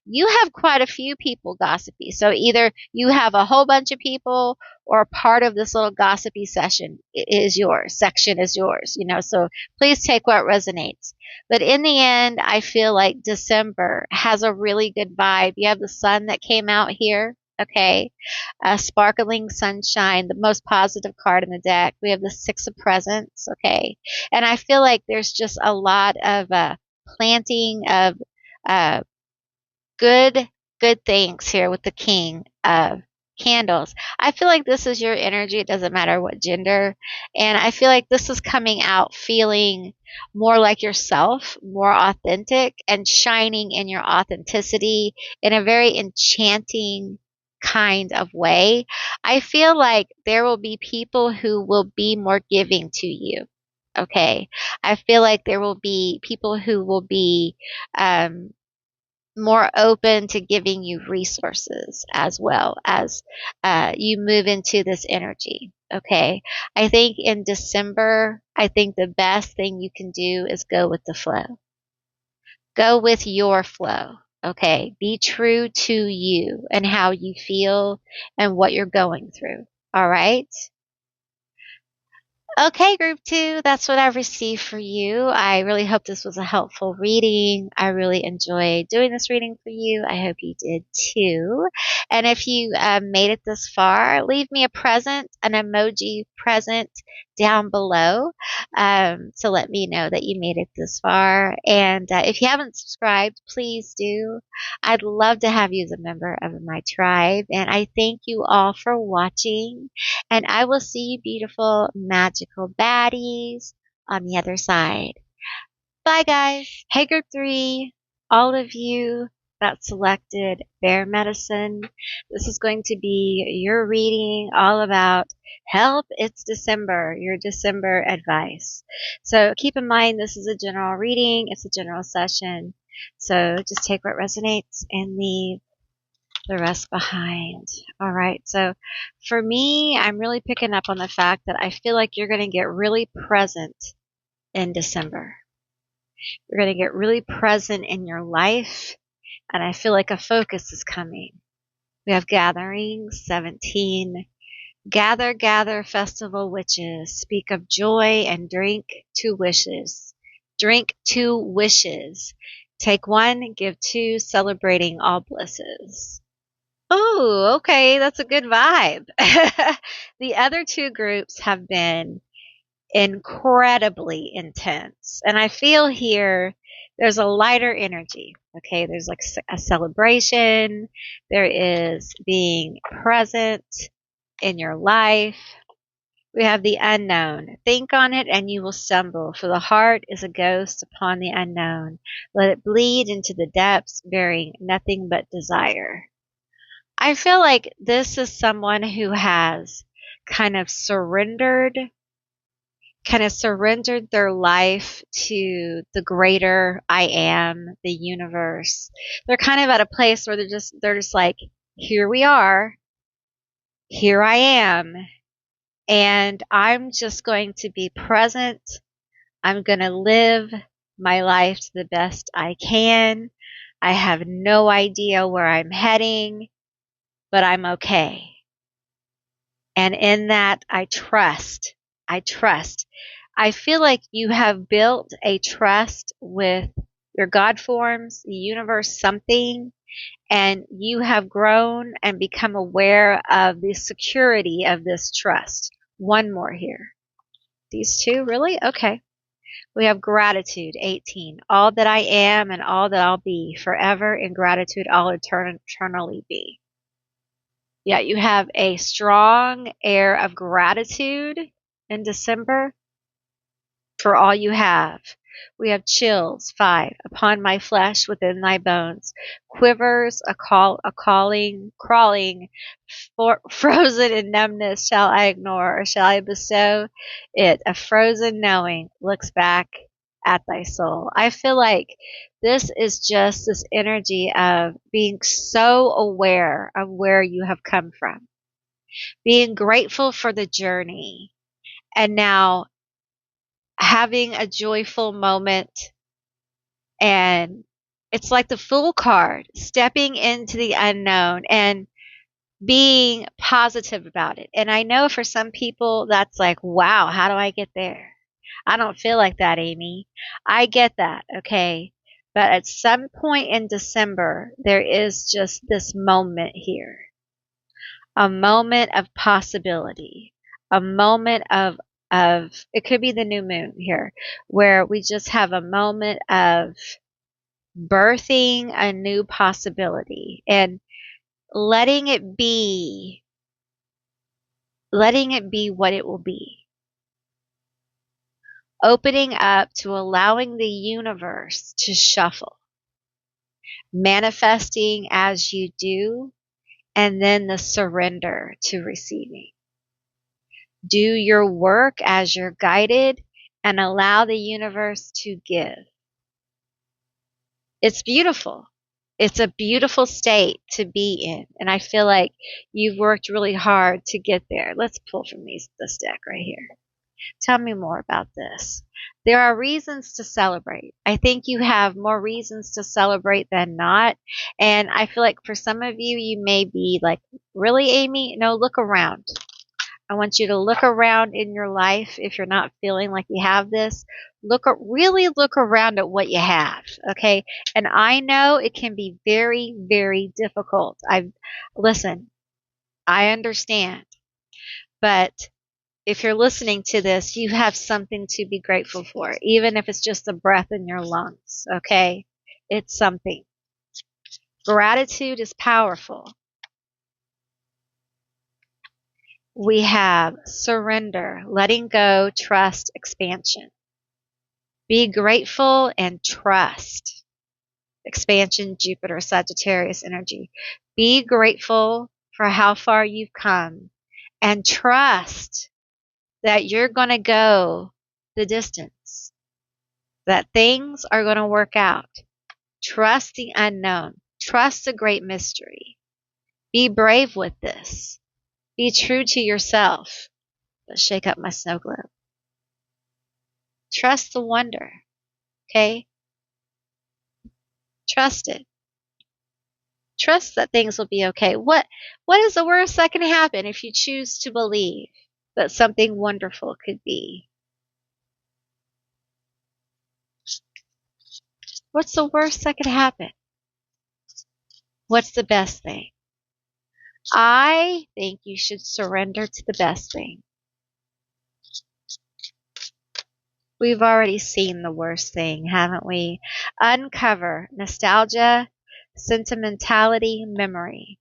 You have quite a few people gossipy. So either you have a whole bunch of people or part of this little gossipy section is yours, so please take what resonates. But in the end, I feel like December has a really good vibe. You have the sun that came out here. Okay. Sparkling sunshine, the most positive card in the deck. We have the Six of Presents. Okay. And I feel like there's just a lot of planting of uh, good good things here with the King of Candles. I feel like this is your energy. It doesn't matter what gender. And I feel like this is coming out feeling more like yourself, more authentic, and shining in your authenticity in a very enchanting kind of way. I feel like there will be people who will be more giving to you. Okay. I feel like there will be people who will be um, more open to giving you resources as well as you move into this energy. Okay. I think in December, I think the best thing you can do is go with the flow. Go with your flow. Okay. Be true to you and how you feel and what you're going through. All right. Okay, group two, that's what I received for you. I really hope this was a helpful reading. I really enjoyed doing this reading for you. I hope you did too. And if you made it this far, leave me a present, an emoji present down below to let me know that you made it this far. And if you haven't subscribed, please do. I'd love to have you as a member of my tribe. And I thank you all for watching. And I will see you beautiful, magical baddies on the other side. Bye, guys. Hey, group three, all of you that selected bear medicine. This is going to be your reading all about help. It's December, your December advice. So keep in mind, this is a general reading. It's a general session. So just take what resonates and leave the rest behind. All right. So for me, I'm really picking up on the fact that I feel like you're going to get really present in December. You're going to get really present in your life. And I feel like a focus is coming. We have gatherings, 17. Gather, gather, festival witches. Speak of joy and drink two wishes. Drink two wishes. Take one, give two, celebrating all blisses. Oh, okay. That's a good vibe. The other two groups have been incredibly intense. And I feel here there's a lighter energy. Okay. There's like a celebration. There is being present in your life. We have the unknown. Think on it and you will stumble, for the heart is a ghost upon the unknown. Let it bleed into the depths, bearing nothing but desire. I feel like this is someone who has kind of surrendered their life to the greater I am, the universe. They're kind of at a place where they're just like, here we are, here I am, and I'm just going to be present. I'm going to live my life to the best I can. I have no idea where I'm heading, but I'm okay. And in that, I trust. I feel like you have built a trust with your God forms, the universe, something, and you have grown and become aware of the security of this trust. One more here. These two, really? Okay. We have gratitude, 18. All that I am and all that I'll be, forever in gratitude I'll eternally be. Yeah, you have a strong air of gratitude in December for all you have. We have chills, 5, upon my flesh within thy bones, quivers, crawling, frozen in numbness shall I ignore, or shall I bestow it? A frozen knowing looks back at thy soul. I feel like this is just this energy of being so aware of where you have come from, being grateful for the journey, and now having a joyful moment. And it's like the Fool card, stepping into the unknown and being positive about it. And I know for some people that's like, wow, how do I get there? I don't feel like that, Amy. I get that, okay? But at some point in December, there is just this moment here, a moment of possibility, a moment of it could be the new moon here, where we just have a moment of birthing a new possibility and letting it be what it will be. Opening up to allowing the universe to shuffle, manifesting as you do, and then the surrender to receiving. Do your work as you're guided and allow the universe to give. It's beautiful. It's a beautiful state to be in. And I feel like you've worked really hard to get there. Let's pull from this deck right here. Tell me more about this. There are reasons to celebrate. I think you have more reasons to celebrate than not. And I feel like for some of you, you may be like, really, Amy? No, look around. I want you to look around in your life if you're not feeling like you have this. Really look around at what you have, okay? And I know it can be very, very difficult. Listen, I understand. But if you're listening to this, you have something to be grateful for, even if it's just a breath in your lungs, okay? It's something. Gratitude is powerful. We have surrender, letting go, trust, expansion. Be grateful and trust. Expansion, Jupiter, Sagittarius energy. Be grateful for how far you've come and trust that you're going to go the distance, that things are going to work out. Trust the unknown. Trust the great mystery. Be brave with this. Be true to yourself. Let's shake up my snow globe. Trust the wonder. Okay? Trust it. Trust that things will be okay. What is the worst that can happen if you choose to believe that something wonderful could be? What's the worst that could happen? What's the best thing? I think you should surrender to the best thing. We've already seen the worst thing, haven't we? Uncover nostalgia, sentimentality, memory.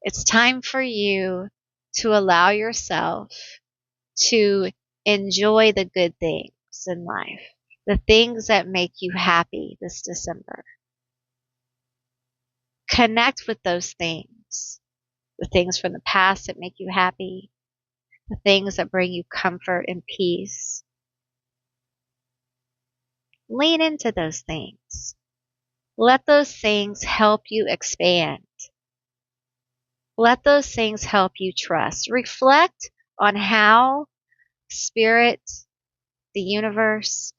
It's time for you to allow yourself to enjoy the good things in life, the things that make you happy this December. Connect with those things, the things from the past that make you happy, the things that bring you comfort and peace. Lean into those things. Let those things help you expand. Let those things help you trust. Reflect on how spirit, the universe,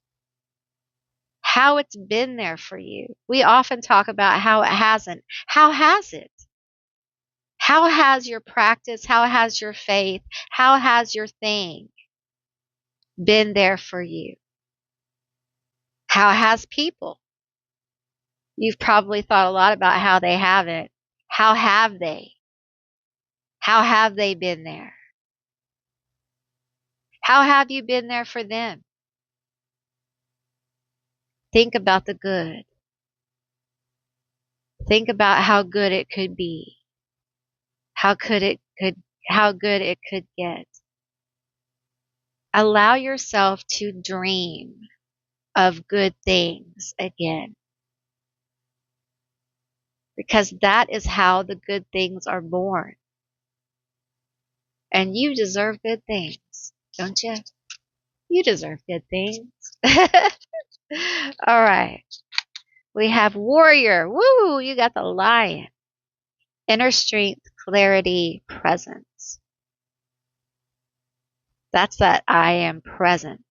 how it's been there for you. We often talk about how it hasn't. How has it? How has your practice, how has your faith, how has your thing been there for you? How has people? You've probably thought a lot about how they haven't. How have they? How have they been there? How have you been there for them? Think about the good. Think about how good it could be. How how good it could get. Allow yourself to dream of good things again. Because that is how the good things are born. And you deserve good things, don't you? You deserve good things. All right. We have warrior. Woo! You got the lion. Inner strength, clarity, presence. That's that I am present.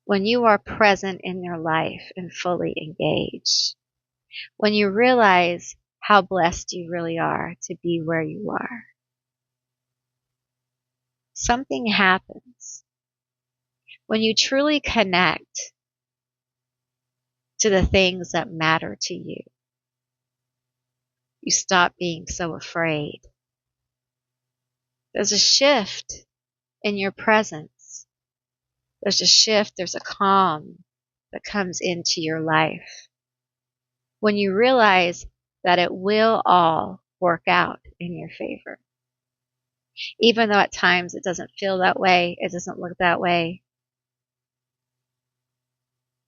When you are present in your life and fully engaged. When you realize how blessed you really are to be where you are. Something happens. When you truly connect to the things that matter to you, you stop being so afraid. There's a shift in your presence. There's a shift, there's a calm that comes into your life. When you realize that it will all work out in your favor. Even though at times it doesn't feel that way, it doesn't look that way.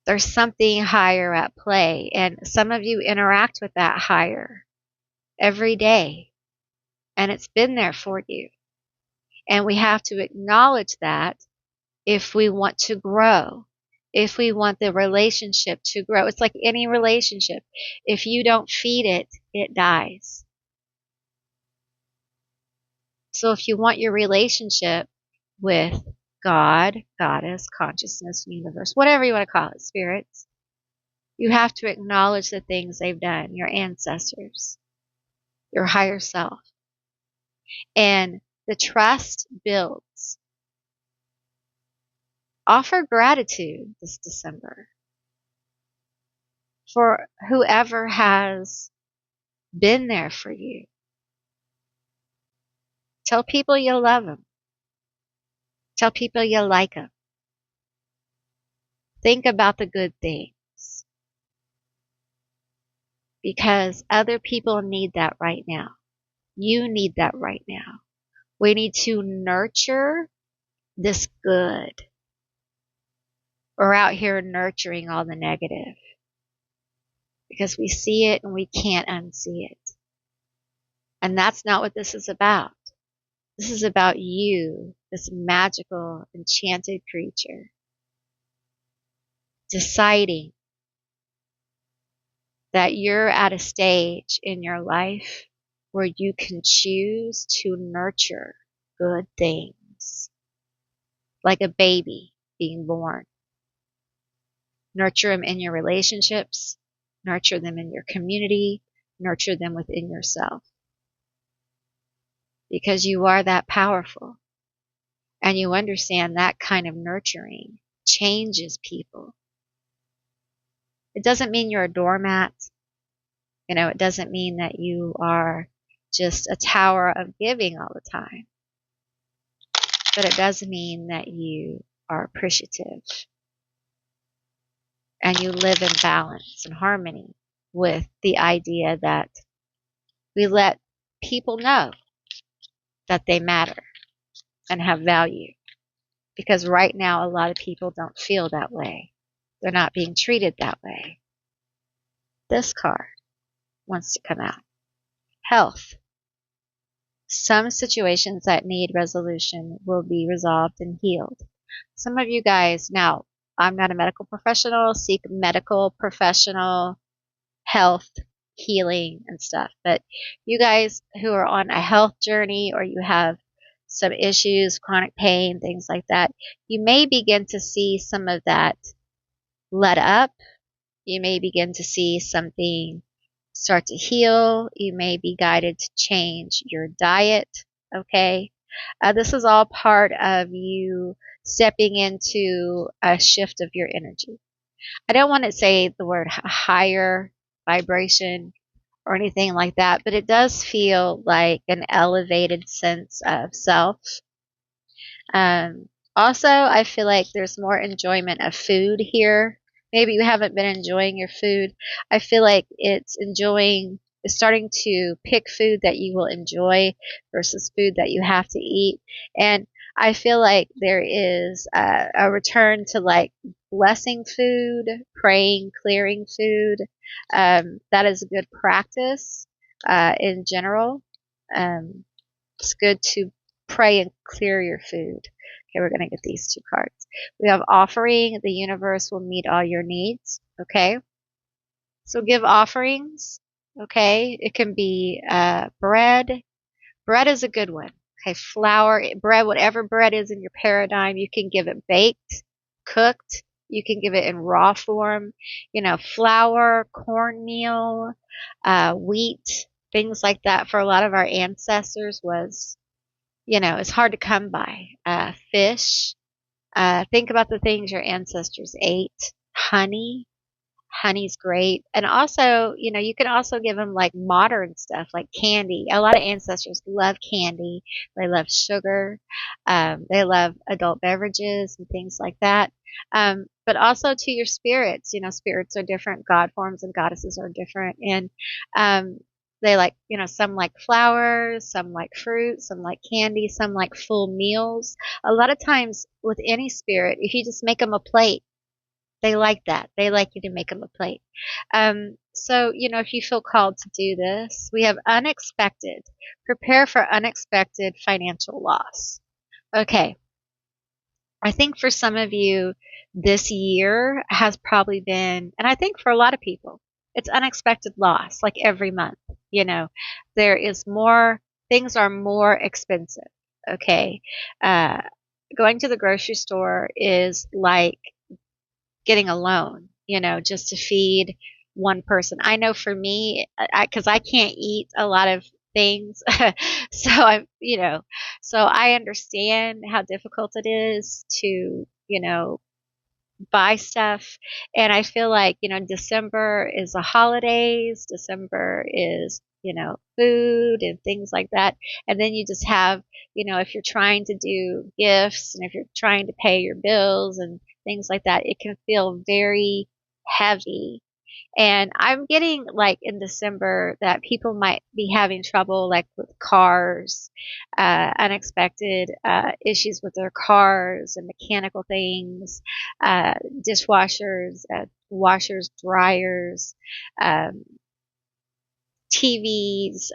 There's something higher at play, and some of you interact with that higher every day, and it's been there for you. And we have to acknowledge that if we want to grow, if we want the relationship to grow. It's like any relationship. If you don't feed it, it dies. So if you want your relationship with God, Goddess, consciousness, universe, whatever you want to call it, spirits, you have to acknowledge the things they've done, your ancestors, your higher self. And the trust builds. Offer gratitude this December for whoever has been there for you. Tell people you love them. Tell people you like them. Think about the good things. Because other people need that right now. You need that right now. We need to nurture this good. We're out here nurturing all the negative. Because we see it and we can't unsee it. And that's not what this is about. This is about you, this magical, enchanted creature, deciding that you're at a stage in your life where you can choose to nurture good things, like a baby being born. Nurture them in your relationships, nurture them in your community, nurture them within yourself. Because you are that powerful. And you understand that kind of nurturing changes people. It doesn't mean you're a doormat. It doesn't mean that you are just a tower of giving all the time. But it does mean that you are appreciative. And you live in balance and harmony with the idea that we let people know that they matter and have value. Because right now, a lot of people don't feel that way. They're not being treated that way. This card wants to come out. Health. Some situations that need resolution will be resolved and healed. Some of you guys, now, I'm not a medical professional, seek medical professional health, healing, and stuff. But you guys who are on a health journey or you have some issues, chronic pain, things like that, you may begin to see some of that let up. You may begin to see something start to heal. You may be guided to change your diet, okay? This is all part of you stepping into a shift of your energy. I don't want to say the word higher vibration or anything like that, but it does feel like an elevated sense of self. Also, I feel like there's more enjoyment of food here. Maybe you haven't been enjoying your food. I feel like it's starting to pick food that you will enjoy versus food that you have to eat. And I feel like there is a return to like blessing food, praying, clearing food. That is a good practice in general. It's good to pray and clear your food. Okay, we're going to get these two cards. We have offering. The universe will meet all your needs. Okay. So give offerings. Okay. It can be bread. Bread is a good one. Okay. Flour, bread, whatever bread is in your paradigm, you can give it baked, cooked. You can give it in raw form. You know, flour, cornmeal, wheat, things like that for a lot of our ancestors was, it's hard to come by. Fish. Think about the things your ancestors ate. Honey. Honey's great. And also, you can also give them like modern stuff like candy. A lot of ancestors love candy. They love sugar. They love adult beverages and things like that. But also to your spirits, spirits are different. God forms and goddesses are different. And, they like, some like flowers, some like fruit, some like candy, some like full meals. A lot of times with any spirit, if you just make them a plate, they like that. They like you to make them a plate. So, if you feel called to do this, we have unexpected. Prepare for unexpected financial loss. Okay. I think for some of you, this year has probably been, and I think for a lot of people, it's unexpected loss, like every month. There is more, things are more expensive. Okay. Uh, Going to the grocery store is like getting a loan, just to feed one person. I know for me, because I can't eat a lot of things, so so I understand how difficult it is to, buy stuff. And I feel like, December is the holidays, December is, food and things like that. And then you just have, if you're trying to do gifts and if you're trying to pay your bills and things like that, it can feel very heavy. And I'm getting like in December that people might be having trouble like with cars, unexpected issues with their cars and mechanical things, dishwashers, washers, dryers, um, TVs,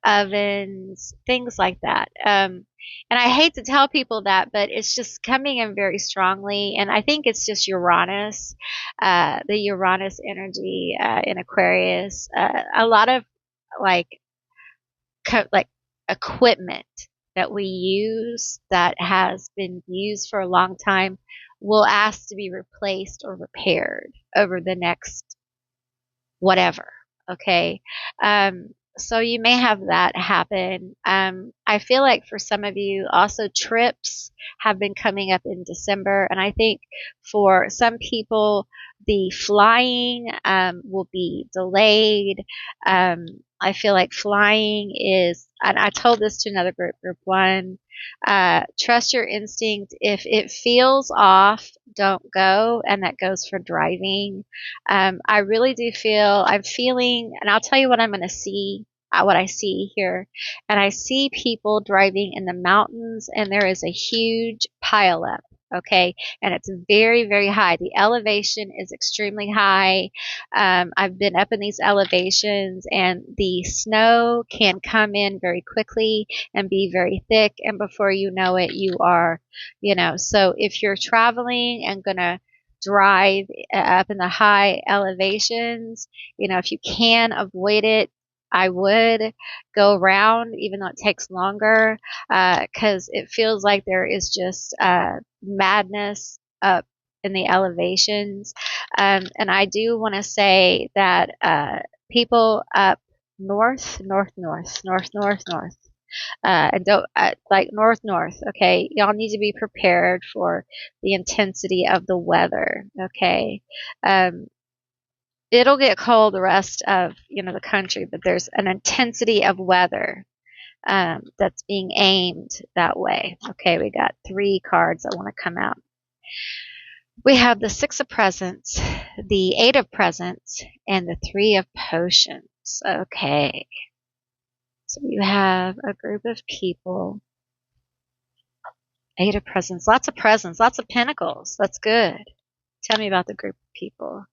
ovens, things like that. And I hate to tell people that, but it's just coming in very strongly. And I think it's just Uranus, the Uranus energy in Aquarius. A lot of like like equipment that we use that has been used for a long time will ask to be replaced or repaired over the next whatever. Okay. So you may have that happen. I feel like for some of you, also trips have been coming up in December. And I think for some people, the flying will be delayed. I feel like flying is, and I told this to another group one, trust your instinct. If it feels off, don't go. And that goes for driving. I really do I'm feeling, and I'll tell you what I'm going to see, what I see here. And I see people driving in the mountains, and there is a huge pileup. Okay. And it's very, very high. The elevation is extremely high. I've been up in these elevations, and the snow can come in very quickly and be very thick. And before you know it, you are, so if you're traveling and going to drive up in the high elevations, if you can avoid it, I would go around, even though it takes longer, because it feels like there is just madness up in the elevations. And I do want to say that people up north, north, north, north, north, north. And don't like north. Okay, y'all need to be prepared for the intensity of the weather. Okay, um, it'll get cold the rest of the country, but there's an intensity of weather that's being aimed that way. Okay, we got 3 cards that want to come out. We have the 6 of presents, the 8 of presents, and the 3 of potions. Okay, so you have a group of people. 8 of presents, lots of pentacles. That's good. Tell me about the group of people.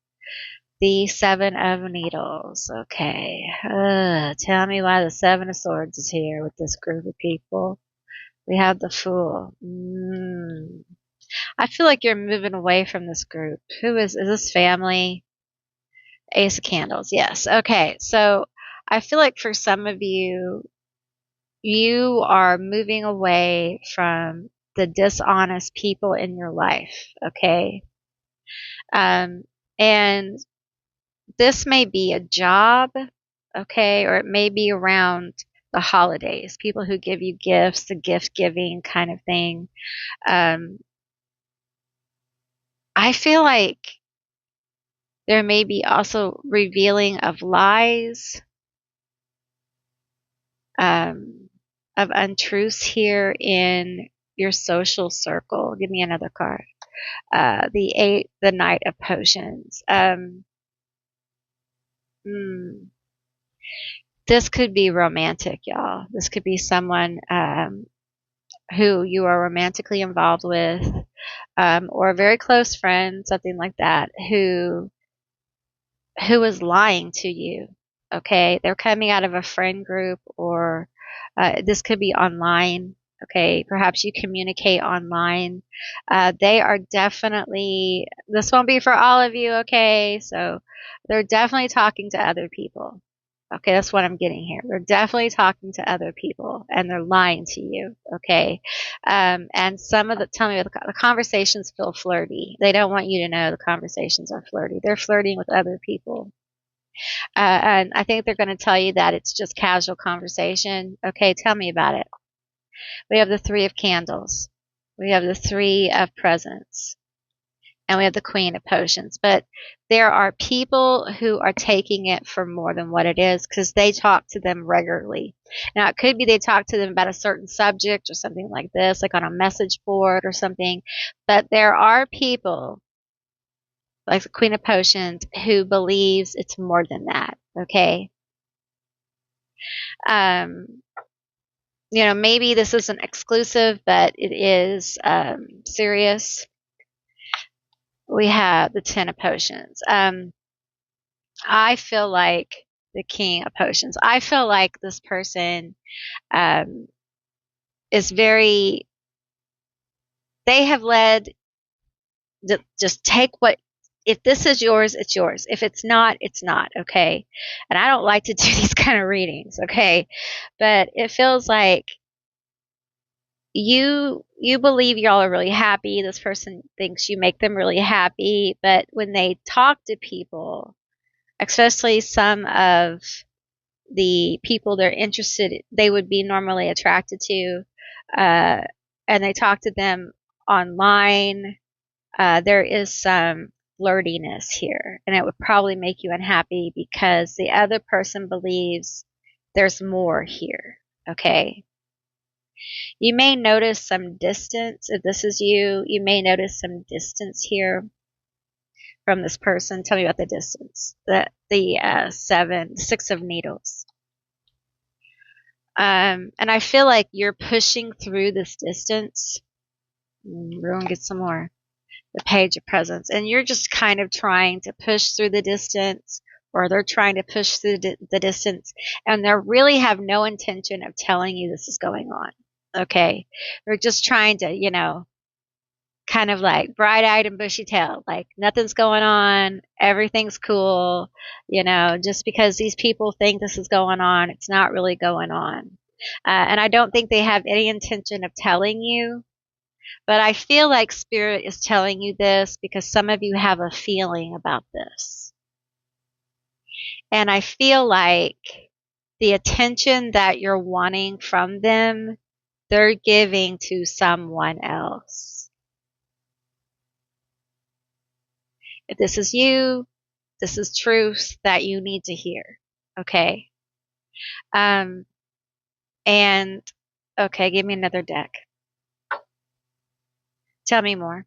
The 7 of needles. Okay. Tell me why the 7 of swords is here with this group of people. We have the Fool. I feel like you're moving away from this group. Is this family? Ace of candles. Yes. Okay. So I feel like for some of you, you are moving away from the dishonest people in your life. Okay. And this may be a job, okay, or it may be around the holidays, people who give you gifts, the gift giving kind of thing. I feel like there may be also revealing of lies, of untruths here in your social circle. Give me another card. The Knight of Potions. This could be romantic, y'all. This could be someone who you are romantically involved with, or a very close friend, something like that, who is lying to you. Okay, they're coming out of a friend group, or this could be online. Okay, perhaps you communicate online. They are definitely, this won't be for all of you, okay? So they're definitely talking to other people. Okay, that's what I'm getting here. They're definitely talking to other people and they're lying to you, okay? And tell me, the conversations feel flirty. They don't want you to know the conversations are flirty. They're flirting with other people. And I think they're going to tell you that it's just casual conversation. Okay, tell me about it. We have the 3 of candles. We have the 3 of presents. And we have the Queen of Potions. But there are people who are taking it for more than what it is because they talk to them regularly. Now, it could be they talk to them about a certain subject or something like this, like on a message board or something. But there are people, like the Queen of Potions, who believes it's more than that, okay? Maybe this isn't exclusive, but it is serious. We have the 10 of Potions. I feel like the King of Potions. I feel like this person is very, they have led, just take what, if this is yours, it's yours. If it's not, it's not, okay? And I don't like to do these kind of readings, okay? But it feels like you believe y'all are really happy. This person thinks you make them really happy. But when they talk to people, especially some of the people they're interested, they would be normally attracted to, and they talk to them online, there is some flirtiness here, and it would probably make you unhappy because the other person believes there's more here. Okay, you may notice some distance. If this is you, you may notice some distance here from this person. Tell me about the distance. The 6 of needles. And I feel like you're pushing through this distance. We're going to get some more. The Page of Presents. And you're just kind of trying to push through the distance, or they're trying to push through the distance, and they really have no intention of telling you this is going on. Okay? They're just trying to, kind of like bright-eyed and bushy-tailed, like nothing's going on, everything's cool, just because these people think this is going on, it's not really going on. And I don't think they have any intention of telling you, but I feel like Spirit is telling you this because some of you have a feeling about this. And I feel like the attention that you're wanting from them, they're giving to someone else. If this is you, this is truth that you need to hear. Okay. Um, and okay, give me another deck. Tell me more.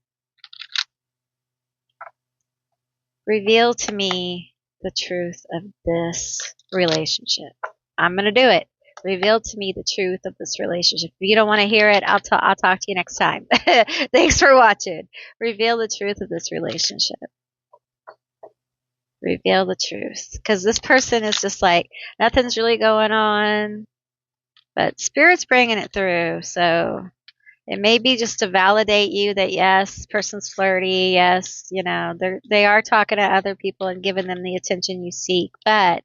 Reveal to me the truth of this relationship. I'm going to do it. Reveal to me the truth of this relationship. If you don't want to hear it, I'll talk to you next time. Thanks for watching. Reveal the truth of this relationship. Reveal the truth. Because this person is just like, nothing's really going on, but Spirit's bringing it through. So it may be just to validate you that yes, this person's flirty. Yes, you know, they are talking to other people and giving them the attention you seek. But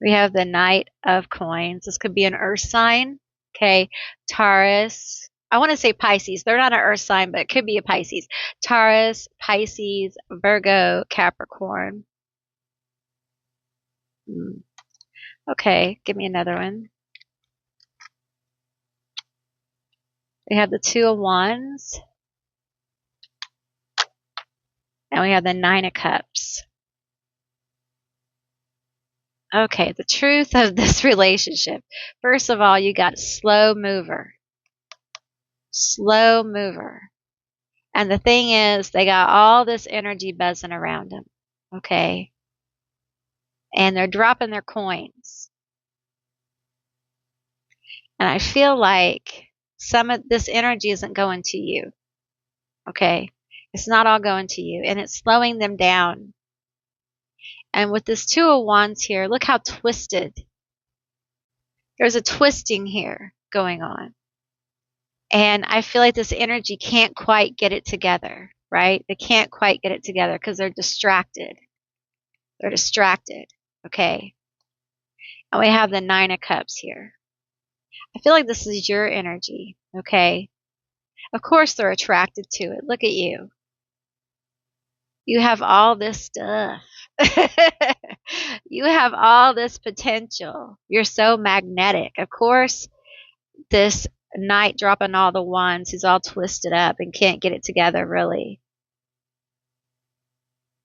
we have the Knight of Coins. This could be an earth sign. Okay. Taurus. I want to say Pisces. They're not an earth sign, but it could be a Pisces. Taurus, Pisces, Virgo, Capricorn. Okay. Give me another one. We have the Two of Wands. And we have the Nine of Cups. Okay, the truth of this relationship. First of all, you got slow mover. Slow mover. And the thing is, they got all this energy buzzing around them. Okay. And they're dropping their coins. And I feel like some of this energy isn't going to you. Okay. It's not all going to you. And it's slowing them down. And with this Two of Wands here, look how twisted. There's a twisting here going on. And I feel like this energy can't quite get it together, right? They can't quite get it together because they're distracted. They're distracted. Okay. And we have the Nine of Cups here. I feel like this is your energy. Okay. Of course they're attracted to it. Look at you. You have all this stuff. You have all this potential. You're so magnetic. Of course, this Knight dropping all the wands, he's all twisted up and can't get it together really.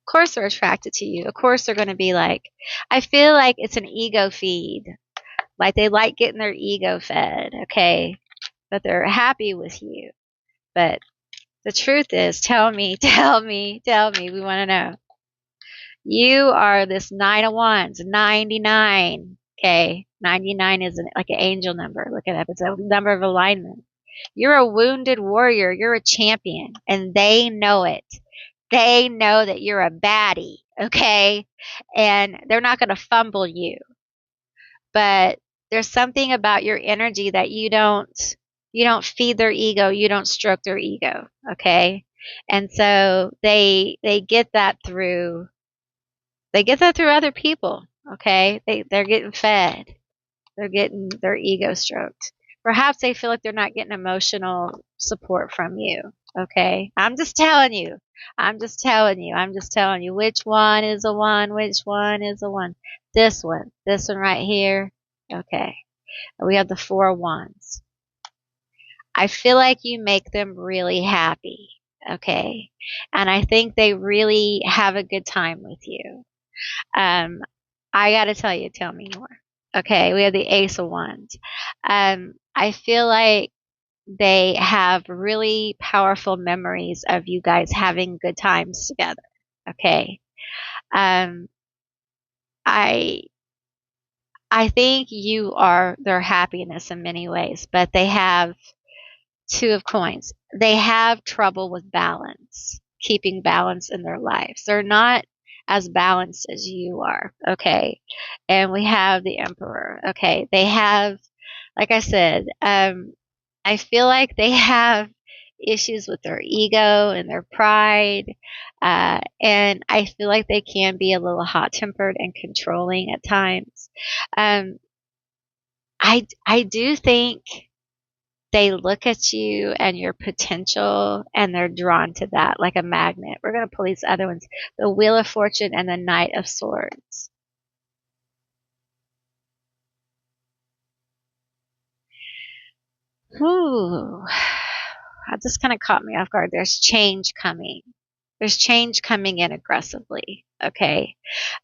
Of course they're attracted to you. Of course they're going to be like, I feel like it's an ego feed. Like they like getting their ego fed, okay? But they're happy with you. But the truth is, tell me, we want to know. You are this Nine of Wands, 99, okay? 99 is like an angel number. Look it up. It's a number of alignment. You're a wounded warrior. You're a champion, and they know it. They know that you're a baddie, okay? And they're not going to fumble you. But there's something about your energy that you don't feed their ego, you don't stroke their ego, okay? And so they get that through other people, okay? They're getting fed. They're getting their ego stroked. Perhaps they feel like they're not getting emotional support from you, okay? I'm just telling you. Which one is the one? Which one is the one? This one right here. Okay. We have the Four of Wands. I feel like you make them really happy. Okay. And I think they really have a good time with you. I got to tell me more. Okay. We have the Ace of Wands. I feel like they have really powerful memories of you guys having good times together. Okay. I think you are their happiness in many ways, but they have Two of Coins. They have trouble with balance, keeping balance in their lives. They're not as balanced as you are. Okay. And we have the Emperor. Okay. They have, like I said, I feel like they have issues with their ego and their pride. And I feel like they can be a little hot tempered and controlling at times. I do think they look at you and your potential and they're drawn to that like a magnet. We're going to pull these other ones. The Wheel of Fortune and the Knight of Swords. Ooh, that just kind of caught me off guard. There's change coming. There's change coming in aggressively. Okay.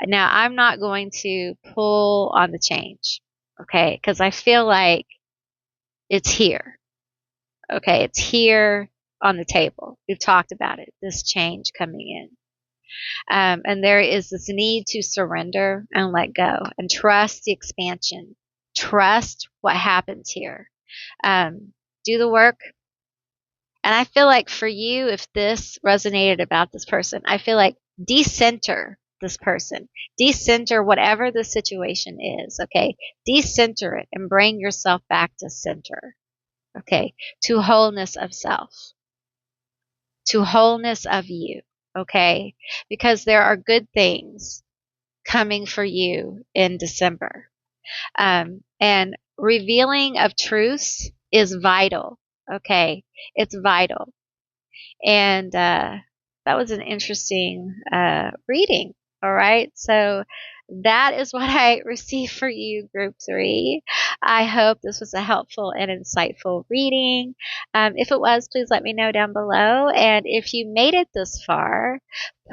Now, I'm not going to pull on the change. Okay. Because I feel like it's here. Okay. It's here on the table. We've talked about it. This change coming in. And there is this need to surrender and let go and trust the expansion. Trust what happens here. Do the work. And I feel like for you, if this resonated about this person, I feel like decenter this person, decenter whatever the situation is. Okay. Decenter it and bring yourself back to center. Okay. To wholeness of self, to wholeness of you. Okay. Because there are good things coming for you in December. And revealing of truths is vital. Okay. It's vital. And that was an interesting reading. All right. So that is what I received for you, Group 3. I hope this was a helpful and insightful reading. If it was, please let me know down below. And if you made it this far,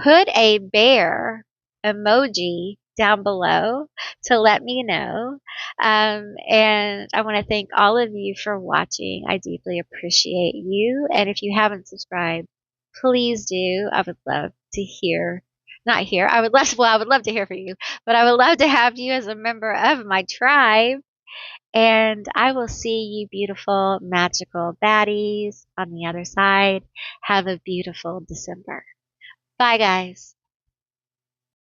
put a bear emoji down below to let me know. And I want to thank all of you for watching. I deeply appreciate you. And if you haven't subscribed, please do. I would love to hear, not hear, I would love to hear from you, but I would love to have you as a member of my tribe. And I will see you beautiful, magical baddies on the other side. Have a beautiful December. Bye, guys.